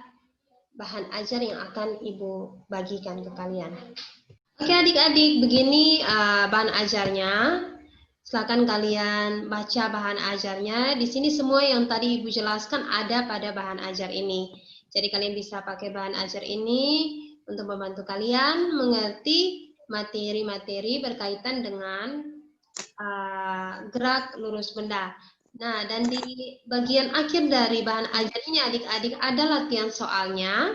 bahan ajar yang akan Ibu bagikan ke kalian. Oke adik-adik, begini bahan ajarnya. Silakan kalian baca bahan ajarnya. Di sini semua yang tadi Ibu jelaskan ada pada bahan ajar ini. Jadi kalian bisa pakai bahan ajar ini untuk membantu kalian mengerti materi-materi berkaitan dengan gerak lurus benda. Nah, dan di bagian akhir dari bahan ajar ini adik-adik ada latihan soalnya.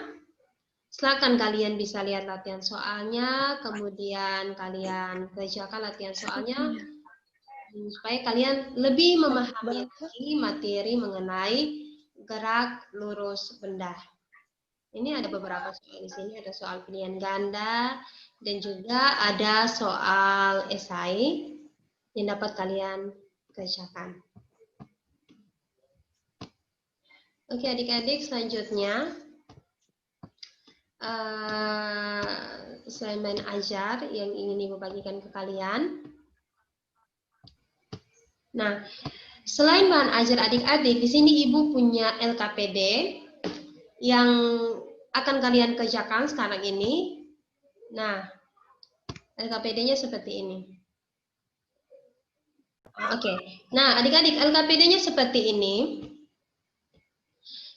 Silakan kalian bisa lihat latihan soalnya, kemudian kalian kerjakan latihan soalnya. Supaya kalian lebih memahami materi mengenai gerak lurus benda. Ini ada beberapa soal di sini, ada soal pilihan ganda dan juga ada soal esai yang dapat kalian kerjakan. Oke adik-adik, selanjutnya selain bahan ajar yang ingin Ibu bagikan ke kalian. Nah, selain bahan ajar adik-adik, di sini Ibu punya LKPD yang akan kalian kerjakan sekarang ini. Nah, LKPD-nya seperti ini. Oke. Nah, adik-adik, LKPD-nya seperti ini.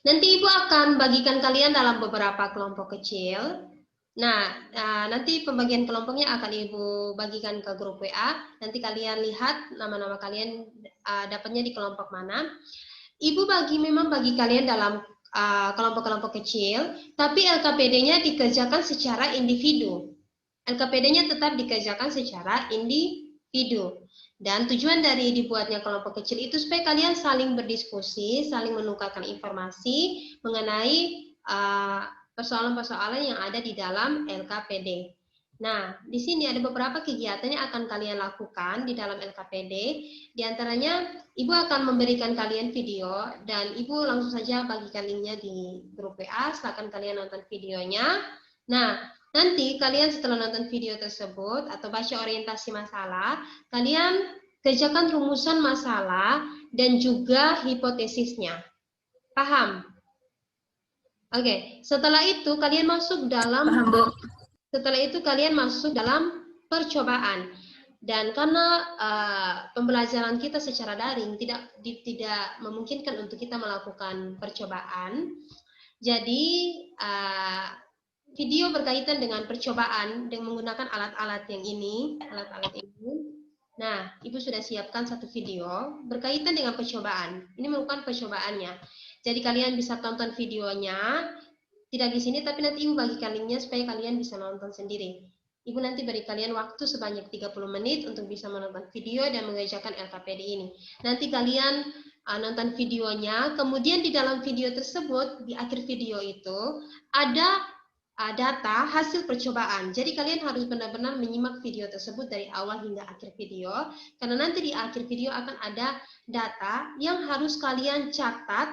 Nanti Ibu akan bagikan kalian dalam beberapa kelompok kecil. Nah, nanti pembagian kelompoknya akan Ibu bagikan ke grup WA. Nanti kalian lihat nama-nama kalian dapatnya di kelompok mana. Ibu memang bagi kalian dalam kelompok-kelompok kecil, tapi LKPD-nya dikerjakan secara individu. LKPD-nya tetap dikerjakan secara individu. Dan tujuan dari dibuatnya kelompok kecil itu supaya kalian saling berdiskusi, saling menukarkan informasi mengenai persoalan-persoalan yang ada di dalam LKPD. Nah, di sini ada beberapa kegiatan yang akan kalian lakukan di dalam LKPD. Di antaranya, Ibu akan memberikan kalian video dan Ibu langsung saja bagikan linknya di grup WA. Silakan kalian nonton videonya. Nah, nanti kalian setelah nonton video tersebut atau baca orientasi masalah, kalian kerjakan rumusan masalah dan juga hipotesisnya. Paham? Oke, setelah itu kalian masuk dalam percobaan. Dan karena pembelajaran kita secara daring tidak memungkinkan untuk kita melakukan percobaan, jadi video berkaitan dengan percobaan dengan menggunakan alat-alat yang ini, alat-alat ini. Nah, Ibu sudah siapkan satu video berkaitan dengan percobaan. Ini merupakan percobaannya. Jadi kalian bisa tonton videonya, tidak di sini, tapi nanti Ibu bagikan linknya supaya kalian bisa nonton sendiri. Ibu nanti beri kalian waktu sebanyak 30 menit untuk bisa menonton video dan mengerjakan LKPD ini. Nanti kalian nonton videonya, kemudian di dalam video tersebut, di akhir video itu, ada data hasil percobaan. Jadi kalian harus benar-benar menyimak video tersebut dari awal hingga akhir video, karena nanti di akhir video akan ada data yang harus kalian catat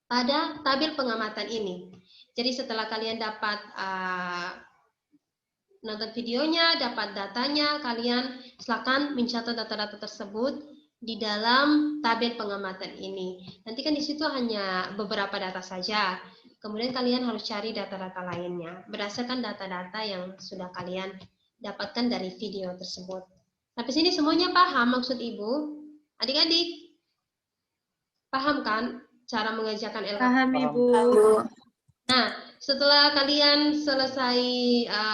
pada tabel pengamatan ini. Jadi setelah kalian dapat nonton videonya, dapat datanya, kalian silakan mencatat data-data tersebut di dalam tabel pengamatan ini. Nanti kan di situ hanya beberapa data saja. Kemudian kalian harus cari data-data lainnya berdasarkan data-data yang sudah kalian dapatkan dari video tersebut. Sampai sini semuanya paham maksud Ibu? Adik-adik, paham kan cara mengerjakan LKPD?
Paham, Ibu.
Nah, setelah kalian selesai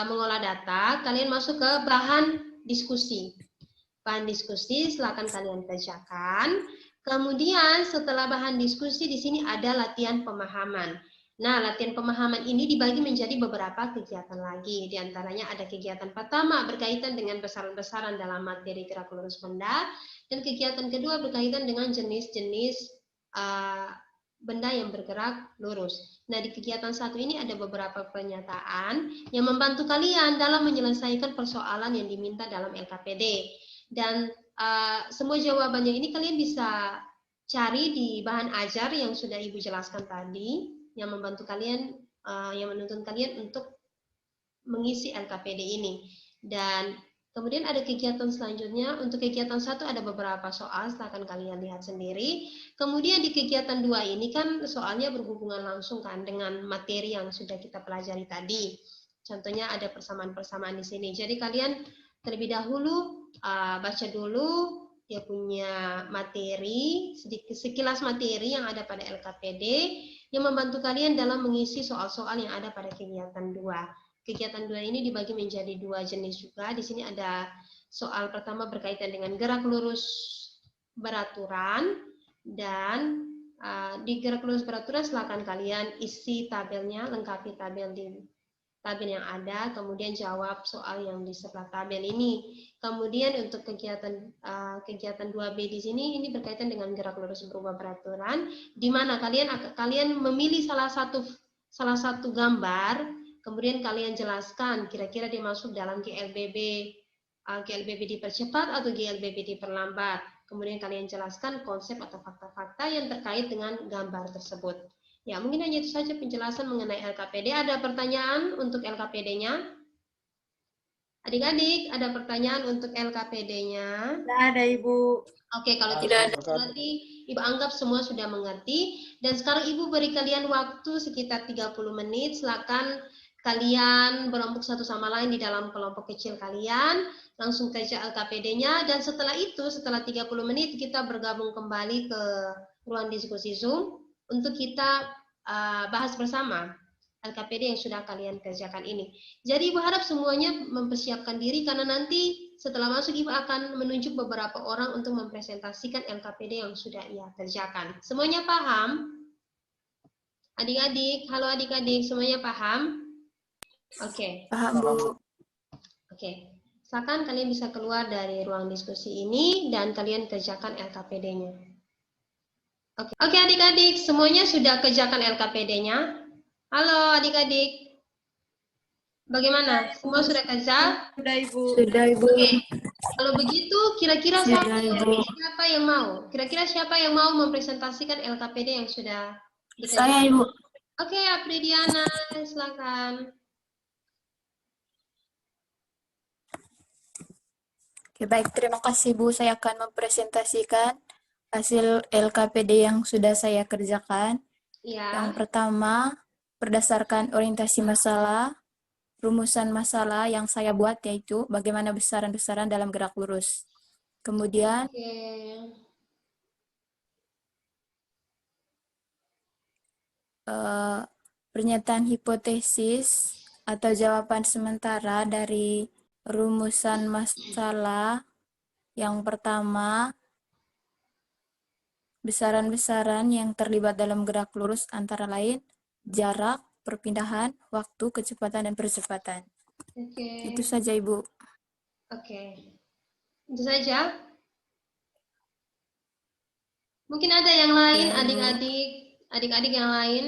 mengolah data, kalian masuk ke bahan diskusi. Bahan diskusi silakan kalian kerjakan. Kemudian setelah bahan diskusi di sini ada latihan pemahaman. Nah, latihan pemahaman ini dibagi menjadi beberapa kegiatan lagi. Di antaranya ada kegiatan pertama berkaitan dengan besaran-besaran dalam materi gerak lurus benda, dan kegiatan kedua berkaitan dengan jenis-jenis benda yang bergerak lurus. Nah, di kegiatan satu ini ada beberapa pernyataan yang membantu kalian dalam menyelesaikan persoalan yang diminta dalam LKPD. Dan semua jawabannya ini kalian bisa cari di bahan ajar yang sudah Ibu jelaskan tadi, yang membantu kalian, yang menuntun kalian untuk mengisi LKPD ini. Dan kemudian ada kegiatan selanjutnya. Untuk kegiatan satu ada beberapa soal, silahkan kalian lihat sendiri. Kemudian di kegiatan dua ini kan soalnya berhubungan langsung kan dengan materi yang sudah kita pelajari tadi. Contohnya ada persamaan-persamaan di sini. Jadi kalian terlebih dahulu baca dulu dia punya materi, sekilas materi yang ada pada LKPD yang membantu kalian dalam mengisi soal-soal yang ada pada kegiatan 2. Kegiatan 2 ini dibagi menjadi 2 jenis juga. Di sini ada soal pertama berkaitan dengan gerak lurus beraturan, dan di gerak lurus beraturan silakan kalian isi tabelnya, lengkapi tabel di tabel yang ada, kemudian jawab soal yang di sebelah tabel ini. Kemudian untuk kegiatan 2B di sini ini berkaitan dengan gerak lurus berubah beraturan, di mana kalian memilih salah satu gambar, kemudian kalian jelaskan kira-kira dia masuk dalam GLBB dipercepat atau GLBB diperlambat. Kemudian kalian jelaskan konsep atau fakta-fakta yang terkait dengan gambar tersebut. Ya, mungkin hanya itu saja penjelasan mengenai LKPD. Ada pertanyaan untuk LKPD-nya? Adik-adik, ada pertanyaan untuk LKPD-nya?
Tidak ada, Ibu.
Oke, kalau tidak ada berarti Ibu anggap semua sudah mengerti. Dan sekarang Ibu beri kalian waktu sekitar 30 menit. Silakan kalian berkelompok satu sama lain di dalam kelompok kecil kalian. Langsung kerja LKPD-nya. Dan setelah itu, setelah 30 menit, kita bergabung kembali ke ruang diskusi Zoom untuk kita bahas bersama LKPD yang sudah kalian kerjakan ini. Jadi Ibu harap semuanya mempersiapkan diri, karena nanti setelah masuk Ibu akan menunjuk beberapa orang untuk mempresentasikan LKPD yang sudah ia kerjakan. Semuanya paham? Adik-adik, halo adik-adik, semuanya paham? Oke.
Paham, Bu.
Oke. Silakan kalian bisa keluar dari ruang diskusi ini dan kalian kerjakan LKPD-nya. Oke adik-adik, semuanya sudah kerjakan LKPD-nya? Halo adik-adik. Bagaimana? Semua sudah kerja?
Sudah, Ibu.
Sudah, Ibu.
Oke. Kalau begitu, kira-kira
Sudah, Ibu.
siapa yang mau? Kira-kira siapa yang mau mempresentasikan LKPD yang sudah dikerjakan?
Saya, Ibu.
Oke, Apridiana, silakan.
Oke, baik. Terima kasih, Bu. Saya akan mempresentasikan hasil LKPD yang sudah saya kerjakan.
Ya.
Yang pertama, berdasarkan orientasi masalah, rumusan masalah yang saya buat yaitu bagaimana besaran-besaran dalam gerak lurus. Kemudian, pernyataan hipotesis atau jawaban sementara dari rumusan masalah. Yang pertama, besaran-besaran yang terlibat dalam gerak lurus antara lain jarak, perpindahan, waktu, kecepatan, dan percepatan.
Oke.
Itu saja, Ibu.
Oke. Itu saja. Mungkin ada yang lain,
Ya, Ibu.
adik-adik yang lain.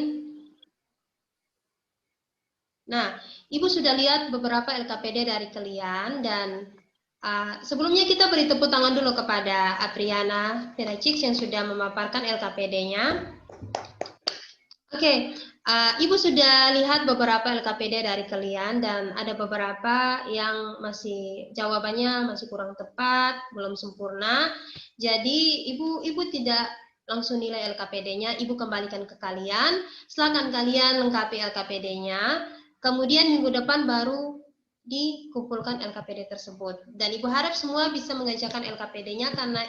Nah, Ibu sudah lihat beberapa LKPD dari kalian dan sebelumnya kita beri tepuk tangan dulu kepada Apriana Peracic yang sudah memaparkan LKPD-nya. Oke, Ibu sudah lihat beberapa LKPD dari kalian dan ada beberapa yang masih jawabannya masih kurang tepat, belum sempurna. Jadi Ibu tidak langsung nilai LKPD-nya, Ibu kembalikan ke kalian. Silakan kalian lengkapi LKPD-nya. Kemudian minggu depan baru dikumpulkan LKPD tersebut. Dan Ibu harap semua bisa mengerjakan LKPD-nya karena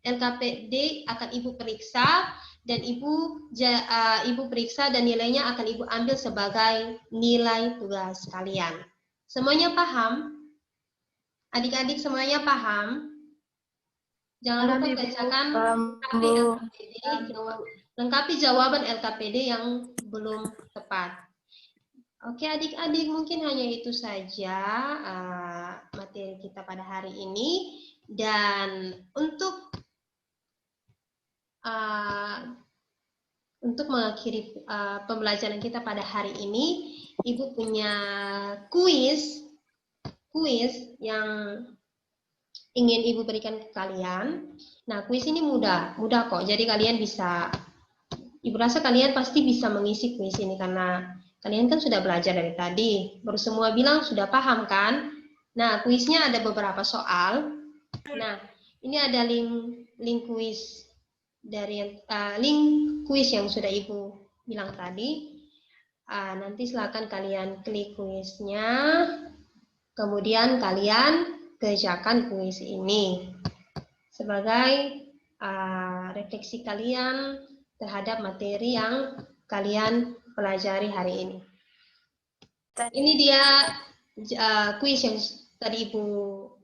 LKPD akan Ibu periksa dan Ibu periksa dan nilainya akan Ibu ambil sebagai nilai tugas kalian. Semuanya paham? Adik-adik semuanya paham? Jangan lupa kerjakan lengkapi jawaban LKPD yang belum tepat. Oke adik-adik, mungkin hanya itu saja materi kita pada hari ini. Dan untuk mengakhiri pembelajaran kita pada hari ini, Ibu punya kuis yang ingin Ibu berikan ke kalian. Nah, kuis ini mudah kok. Jadi kalian bisa, Ibu rasa kalian pasti bisa mengisi kuis ini karena kalian kan sudah belajar dari tadi. Baru semua bilang sudah paham kan? Nah, kuisnya ada beberapa soal. Nah, ini ada link kuis dari link kuis yang sudah Ibu bilang tadi. Nanti silakan kalian klik kuisnya. Kemudian kalian kerjakan kuis ini sebagai refleksi kalian terhadap materi yang kalian pelajari hari ini. Ini dia kuis yang tadi Ibu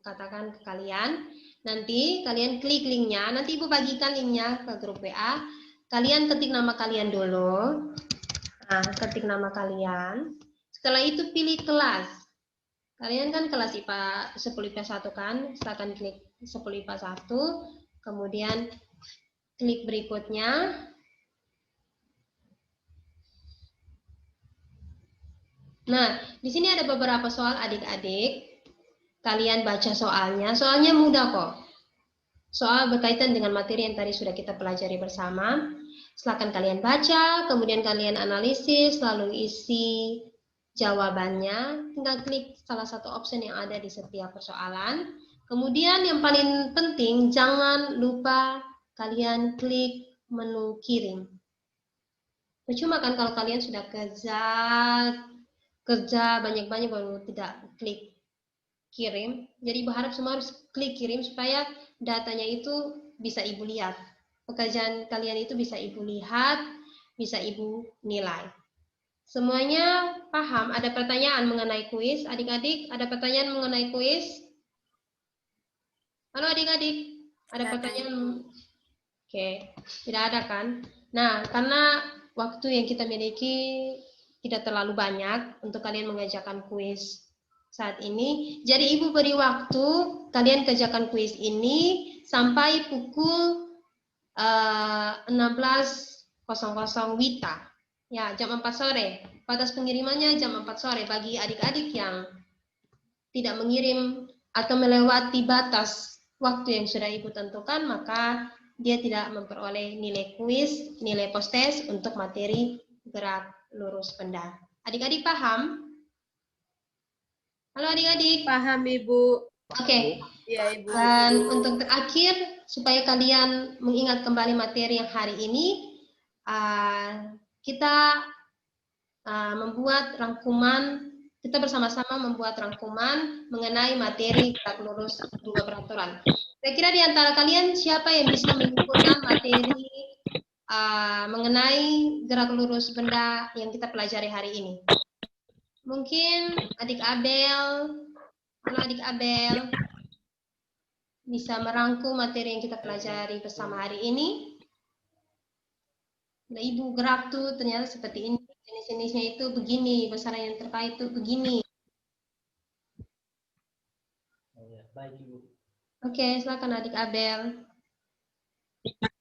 katakan ke kalian. Nanti kalian klik linknya. Nanti Ibu bagikan linknya ke grup WA. Kalian ketik nama kalian dulu. Nah, ketik nama kalian. Setelah itu pilih kelas. Kalian kan kelas IPA 10 IPA 1 kan? Silakan klik 10 IPA 1. Kemudian klik berikutnya. Nah, di sini ada beberapa soal adik-adik. Kalian baca soalnya. Soalnya mudah kok. Soal berkaitan dengan materi yang tadi sudah kita pelajari bersama. Silakan kalian baca, kemudian kalian analisis, lalu isi jawabannya. Tinggal klik salah satu option yang ada di setiap persoalan. Kemudian yang paling penting, jangan lupa kalian klik menu kirim. Percuma kan kalau kalian sudah kerja banyak-banyak baru tidak klik kirim. Jadi Ibu harap semua harus klik kirim supaya datanya itu bisa Ibu lihat. Pekerjaan kalian itu bisa Ibu lihat, bisa Ibu nilai. Semuanya paham? Ada pertanyaan mengenai kuis? Adik-adik, ada pertanyaan mengenai kuis? Halo adik-adik, ada pertanyaan? Oke, tidak ada kan? Nah, karena waktu yang kita miliki tidak terlalu banyak untuk kalian mengerjakan kuis saat ini. Jadi Ibu beri waktu kalian kerjakan kuis ini sampai pukul 16.00 WITA. Ya, jam 4 sore. Batas pengirimannya jam 4 sore. Bagi adik-adik yang tidak mengirim atau melewati batas waktu yang sudah Ibu tentukan, maka dia tidak memperoleh nilai kuis, nilai post-test untuk materi gerak lurus benda. Adik-adik paham? Halo adik-adik.
Paham Ibu.
Oke.
Ya Ibu.
Dan untuk terakhir, supaya kalian mengingat kembali materi yang hari ini, kita membuat rangkuman, kita bersama-sama membuat rangkuman mengenai materi gerak lurus dua peraturan. Kira-kira di antara kalian siapa yang bisa menyimpulkan materi mengenai gerak lurus benda yang kita pelajari hari ini. Mungkin adik Abel, halo adik Abel, bisa merangkum materi yang kita pelajari bersama hari ini. Nah, Ibu gerak tuh ternyata seperti ini, jenis-jenisnya itu begini, besaran yang terkait itu begini.
Oh, ya. Baik, Ibu.
Oke, silakan adik Abel.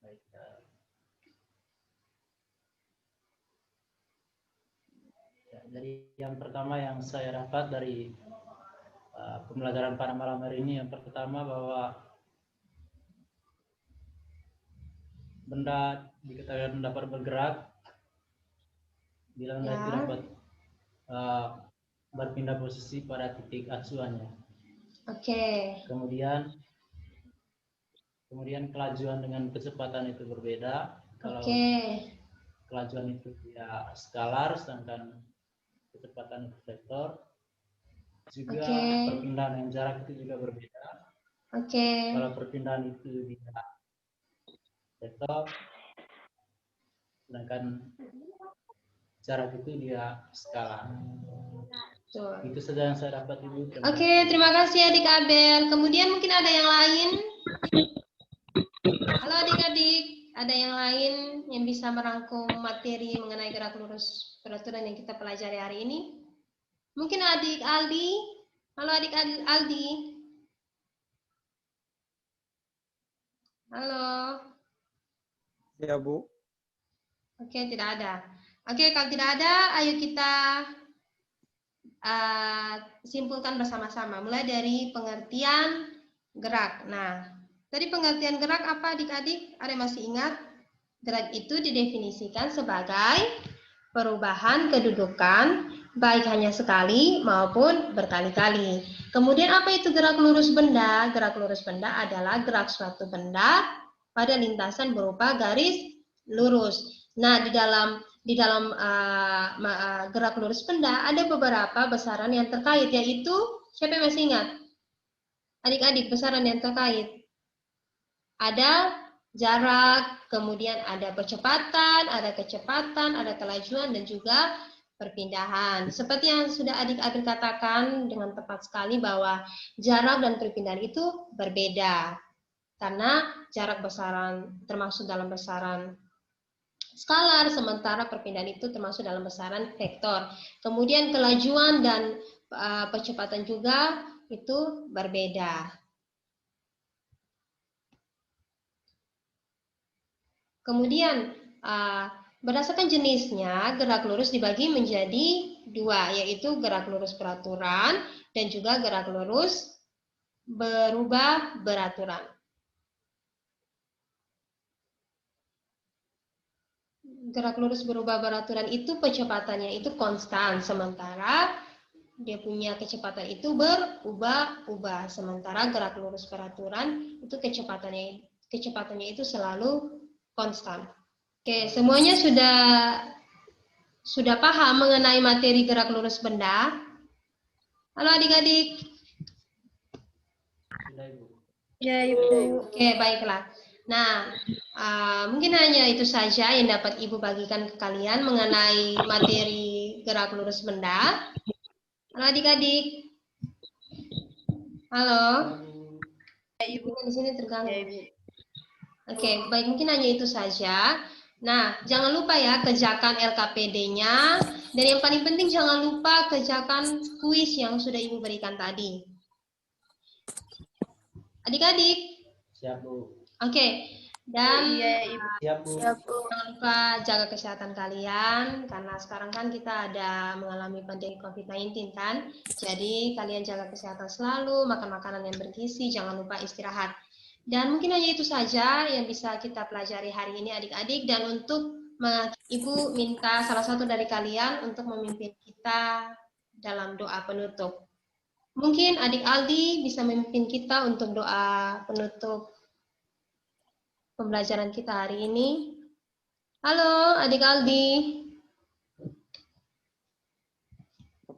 Baik, ya, jadi yang pertama yang saya dapat dari pembelajaran pada malam hari ini, yang pertama bahwa benda diketahui dapat bergerak bila benda itu dapat berpindah posisi pada titik acuannya.
Oke.
Kemudian kelajuan dengan kecepatan itu berbeda. Kalau kelajuan itu dia skalar, sedangkan kecepatan itu vektor. Juga perpindahan yang jarak itu juga berbeda. Kalau perpindahan itu dia vektor, sedangkan jarak itu dia skalar. Itu saja yang saya dapat, Ibu.
Oke, terima kasih adik Abel. Kemudian mungkin ada yang lain? Halo adik-adik, ada yang lain yang bisa merangkum materi mengenai gerak lurus peraturan yang kita pelajari hari ini? Mungkin adik Aldi? Halo adik Aldi. Halo.
Ya, Bu.
Oke, tidak ada. Oke, kalau tidak ada, ayo kita simpulkan bersama-sama. Mulai dari pengertian gerak. Nah, tadi pengertian gerak apa adik-adik? Ada yang masih ingat? Gerak itu didefinisikan sebagai perubahan kedudukan baik hanya sekali maupun berkali-kali. Kemudian apa itu gerak lurus benda? Gerak lurus benda adalah gerak suatu benda pada lintasan berupa garis lurus. Nah, di dalam gerak lurus benda ada beberapa besaran yang terkait, yaitu siapa yang masih ingat? Adik-adik, besaran yang terkait. Ada jarak, kemudian ada kecepatan, ada kelajuan, dan juga perpindahan. Seperti yang sudah adik-adik katakan dengan tepat sekali bahwa jarak dan perpindahan itu berbeda. Karena jarak besaran termasuk dalam besaran skalar, sementara perpindahan itu termasuk dalam besaran vektor. Kemudian kelajuan dan percepatan juga itu berbeda. Kemudian berdasarkan jenisnya, gerak lurus dibagi menjadi dua, yaitu gerak lurus beraturan dan juga gerak lurus berubah beraturan. Gerak lurus berubah beraturan itu kecepatannya itu konstan, sementara dia punya kecepatan itu berubah-ubah. Sementara gerak lurus beraturan itu kecepatannya itu selalu konstan. Oke, semuanya sudah paham mengenai materi gerak lurus benda? Halo adik-adik.
Ya, Ibu.
Oke, baiklah. Nah, mungkin hanya itu saja yang dapat Ibu bagikan ke kalian mengenai materi gerak lurus benda. Halo adik-adik. Halo. Ibu di sini terganggu. Oke, baik, mungkin hanya itu saja. Nah, jangan lupa ya kerjakan LKPD-nya, dan yang paling penting jangan lupa kerjakan kuis yang sudah Ibu berikan tadi. Adik-adik.
Siap, Bu.
Oke, dan
Siap, Bu.
jangan lupa jaga kesehatan kalian, karena sekarang kan kita ada mengalami pandemi COVID-19 kan. Jadi kalian jaga kesehatan selalu, makan makanan yang bergizi, jangan lupa istirahat. Dan mungkin hanya itu saja yang bisa kita pelajari hari ini adik-adik, dan untuk Ibu minta salah satu dari kalian untuk memimpin kita dalam doa penutup. Mungkin adik Aldi bisa memimpin kita untuk doa penutup pembelajaran kita hari ini. Halo, adik Aldi.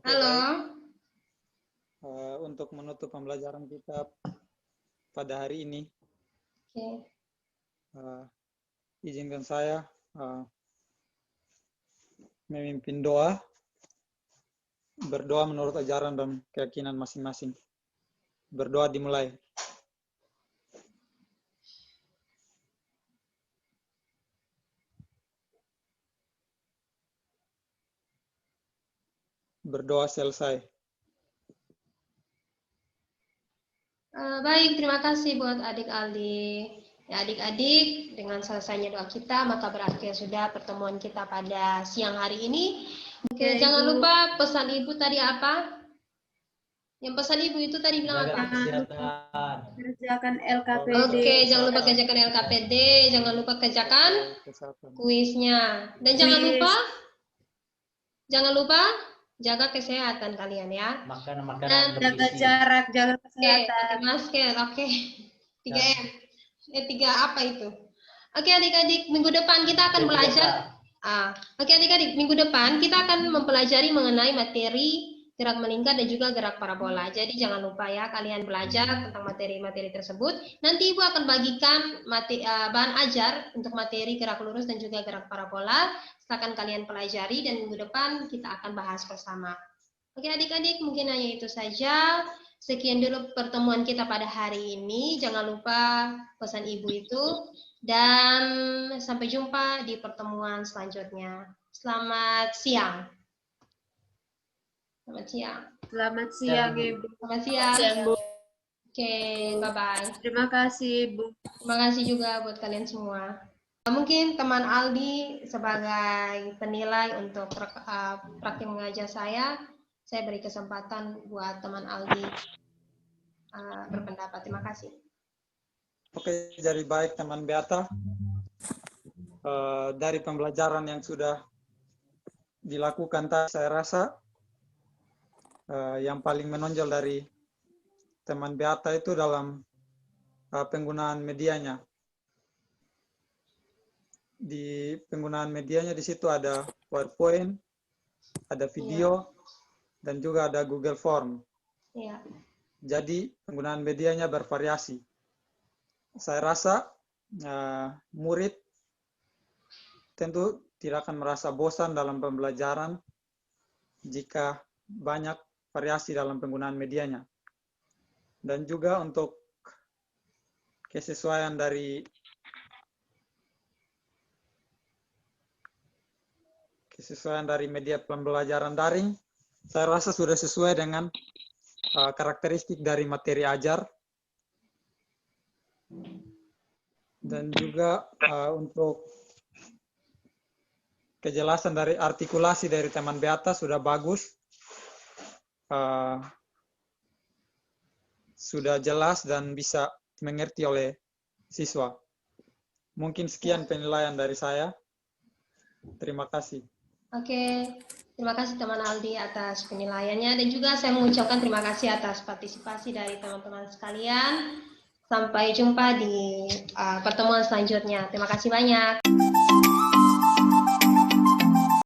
Halo.
Untuk menutup pembelajaran kita pada hari ini, izinkan saya memimpin doa, berdoa menurut ajaran dan keyakinan masing-masing. Berdoa dimulai. Berdoa selesai.
Baik, terima kasih buat adik Aldi. Ya, adik-adik, dengan selesainya doa kita, maka berakhir sudah pertemuan kita pada siang hari ini. Oke, jangan lupa pesan ibu tadi apa? Yang pesan ibu itu tadi bilang
Jaga
apa?
kesehatan.
Kerjakan LKPD.
Oke, jangan lupa kerjakan LKPD, jangan lupa kerjakan
Kesehatan.
kuisnya. Dan jangan lupa jaga kesehatan kalian ya.
Makanan-makanan
Jaga
bergizi.
jarak, jaga
Oke,
kesehatan.
pakai masker, oke. 3M. 3 apa itu? Oke adik-adik, minggu depan kita akan belajar. Oke adik-adik, minggu depan kita akan mempelajari mengenai materi gerak melingkar dan juga gerak parabola. Jadi jangan lupa ya kalian belajar tentang materi-materi tersebut. Nanti Ibu akan bagikan bahan ajar untuk materi gerak lurus dan juga gerak parabola. Silakan kalian pelajari dan minggu depan kita akan bahas bersama. Oke adik-adik, mungkin hanya itu saja. Sekian dulu pertemuan kita pada hari ini. Jangan lupa pesan Ibu itu. Dan sampai jumpa di pertemuan selanjutnya. Selamat siang. Selamat siang.
Selamat siang, Ibu.
Selamat siang.
Siang, Bu.
Oke, bye-bye.
Terima kasih, Bu.
Terima kasih juga buat kalian semua. Mungkin teman Aldi sebagai penilai untuk praktik mengajar saya beri kesempatan buat teman Aldi berpendapat. Terima kasih.
Oke, jadi baik teman Beata. Dari pembelajaran yang sudah dilakukan tadi, saya rasa yang paling menonjol dari teman Beata itu dalam penggunaan medianya. Di penggunaan medianya di situ ada PowerPoint, ada video, dan juga ada Google Form.
Iya.
Jadi penggunaan medianya bervariasi. Saya rasa murid tentu tidak akan merasa bosan dalam pembelajaran jika banyak variasi dalam penggunaan medianya. Dan juga untuk kesesuaian dari media pembelajaran daring, saya rasa sudah sesuai dengan karakteristik dari materi ajar. Dan juga untuk kejelasan dari artikulasi dari teman Beata sudah bagus. Sudah jelas dan bisa mengerti oleh siswa. Mungkin sekian penilaian dari saya. Terima kasih.
Oke, terima kasih teman Aldi atas penilaiannya dan juga saya mengucapkan terima kasih atas partisipasi dari teman-teman sekalian. Sampai jumpa di pertemuan selanjutnya. Terima kasih banyak.